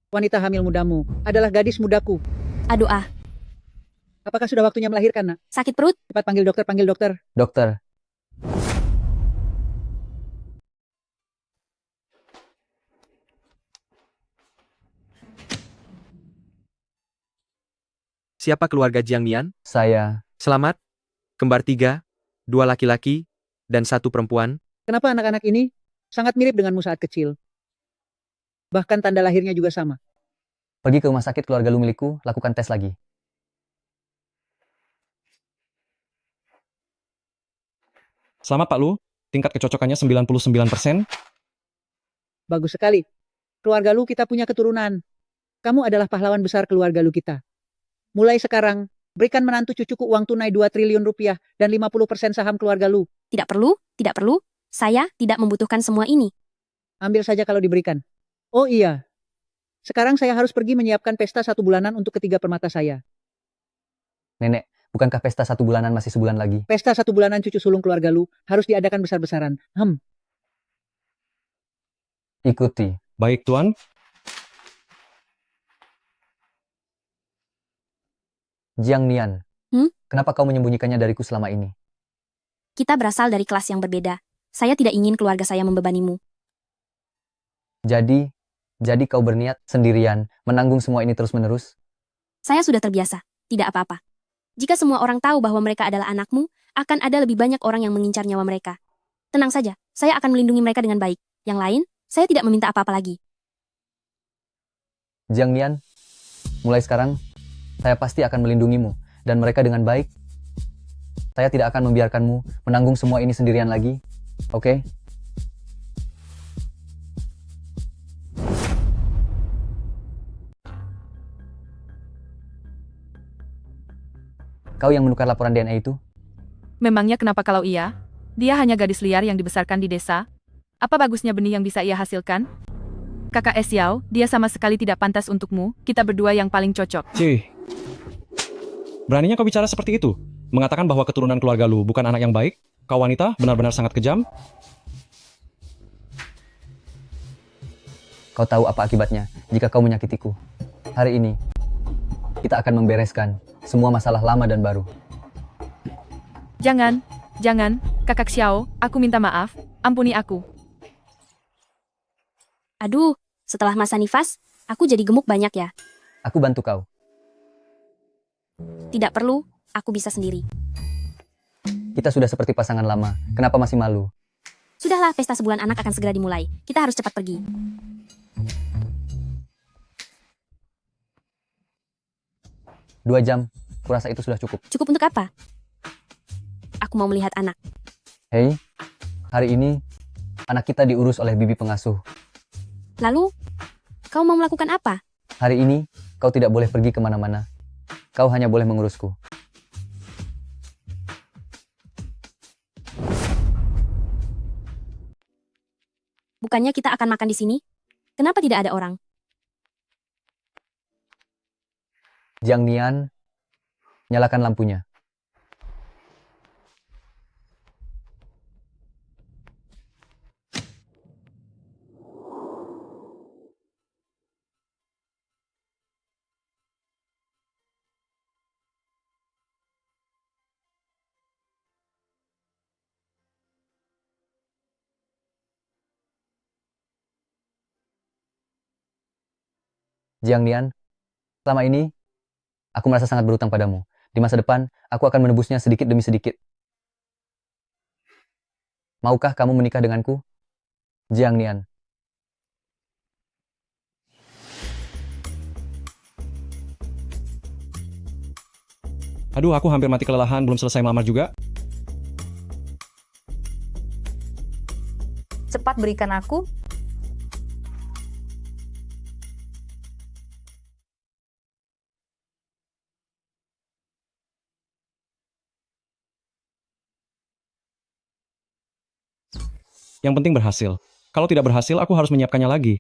S2: Wanita hamil mudamu adalah gadis mudaku.
S5: Aduh ah.
S2: Apakah sudah waktunya melahirkan, nak?
S5: Sakit perut?
S2: Cepat panggil dokter, panggil dokter.
S1: Dokter.
S18: Siapa keluarga Jiangnian?
S1: Saya.
S18: Selamat. Kembar 3, 2 laki-laki, dan 1 perempuan.
S2: Kenapa anak-anak ini sangat mirip denganmu saat kecil? Bahkan tanda lahirnya juga sama.
S1: Pergi ke rumah sakit keluarga lu milikku, lakukan tes lagi.
S11: Selamat Pak Lu, tingkat kecocokannya 99%.
S2: Bagus sekali. Keluarga lu kita punya keturunan. Kamu adalah pahlawan besar keluarga lu kita. Mulai sekarang, berikan menantu cucuku uang tunai 2 triliun rupiah dan 50% saham keluarga lu.
S5: Tidak perlu, tidak perlu. Saya tidak membutuhkan semua ini.
S2: Ambil saja kalau diberikan. Oh iya. Sekarang saya harus pergi menyiapkan pesta 1 bulanan untuk ketiga permata saya.
S1: Nenek, bukankah pesta 1 bulanan masih sebulan lagi?
S2: Pesta 1 bulanan cucu sulung keluarga lu harus diadakan besar-besaran.
S1: Ikuti.
S11: Baik Tuan.
S1: Jiangnian, kenapa kau menyembunyikannya dariku selama ini?
S5: Kita berasal dari kelas yang berbeda. Saya tidak ingin keluarga saya membebanimu.
S1: Jadi kau berniat sendirian menanggung semua ini terus-menerus?
S5: Saya sudah terbiasa, tidak apa-apa. Jika semua orang tahu bahwa mereka adalah anakmu, akan ada lebih banyak orang yang mengincar nyawa mereka. Tenang saja, saya akan melindungi mereka dengan baik. Yang lain, saya tidak meminta apa-apa lagi.
S1: Jiangnian, mulai sekarang, saya pasti akan melindungimu dan mereka dengan baik. Saya tidak akan membiarkanmu menanggung semua ini sendirian lagi. Oke? Kau yang menukar laporan DNA itu?
S10: Memangnya kenapa kalau iya? Dia hanya gadis liar yang dibesarkan di desa. Apa bagusnya benih yang bisa ia hasilkan? Kakak Xiao, dia sama sekali tidak pantas untukmu. Kita berdua yang paling cocok.
S11: Beraninya kau bicara seperti itu? Mengatakan bahwa keturunan keluarga lu bukan anak yang baik? Kau wanita benar-benar sangat kejam?
S1: Kau tahu apa akibatnya jika kau menyakitiku. Hari ini, kita akan membereskan semua masalah lama dan baru.
S10: Jangan, Kakak Xiao, aku minta maaf, ampuni aku.
S5: Aduh, setelah masa nifas, aku jadi gemuk banyak ya.
S1: Aku bantu kau.
S5: Tidak perlu, aku bisa sendiri.
S1: Kita sudah seperti pasangan lama, kenapa masih malu?
S5: Sudahlah, pesta sebulan anak akan segera dimulai. Kita harus cepat pergi.
S1: Dua jam, kurasa itu sudah cukup.
S5: Cukup untuk apa? Aku mau melihat anak.
S1: Hei, hari ini anak kita diurus oleh bibi pengasuh.
S5: Lalu, kau mau melakukan apa?
S1: Hari ini, kau tidak boleh pergi kemana-mana. Kau hanya boleh mengurusku.
S5: Bukannya kita akan makan di sini? Kenapa tidak ada orang?
S1: Jiangnian, nyalakan lampunya. Jiangnian, selama ini aku merasa sangat berutang padamu. Di masa depan, aku akan menebusnya sedikit demi sedikit. Maukah kamu menikah denganku? Jiangnian.
S11: Aduh, aku hampir mati kelelahan, belum selesai melamar juga.
S6: Cepat berikan aku.
S11: Yang penting berhasil. Kalau tidak berhasil, aku harus menyiapkannya lagi.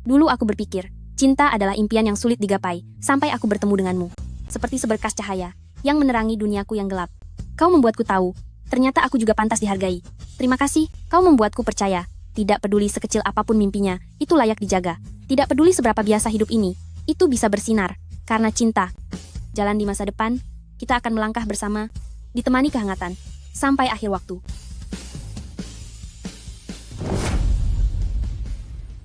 S5: Dulu aku berpikir, cinta adalah impian yang sulit digapai, sampai aku bertemu denganmu. Seperti seberkas cahaya, yang menerangi duniaku yang gelap. Kau membuatku tahu, ternyata aku juga pantas dihargai. Terima kasih, kau membuatku percaya. Tidak peduli sekecil apapun mimpinya, itu layak dijaga. Tidak peduli seberapa biasa hidup ini, itu bisa bersinar. Karena cinta. Jalan di masa depan, kita akan melangkah bersama, ditemani kehangatan, sampai akhir waktu.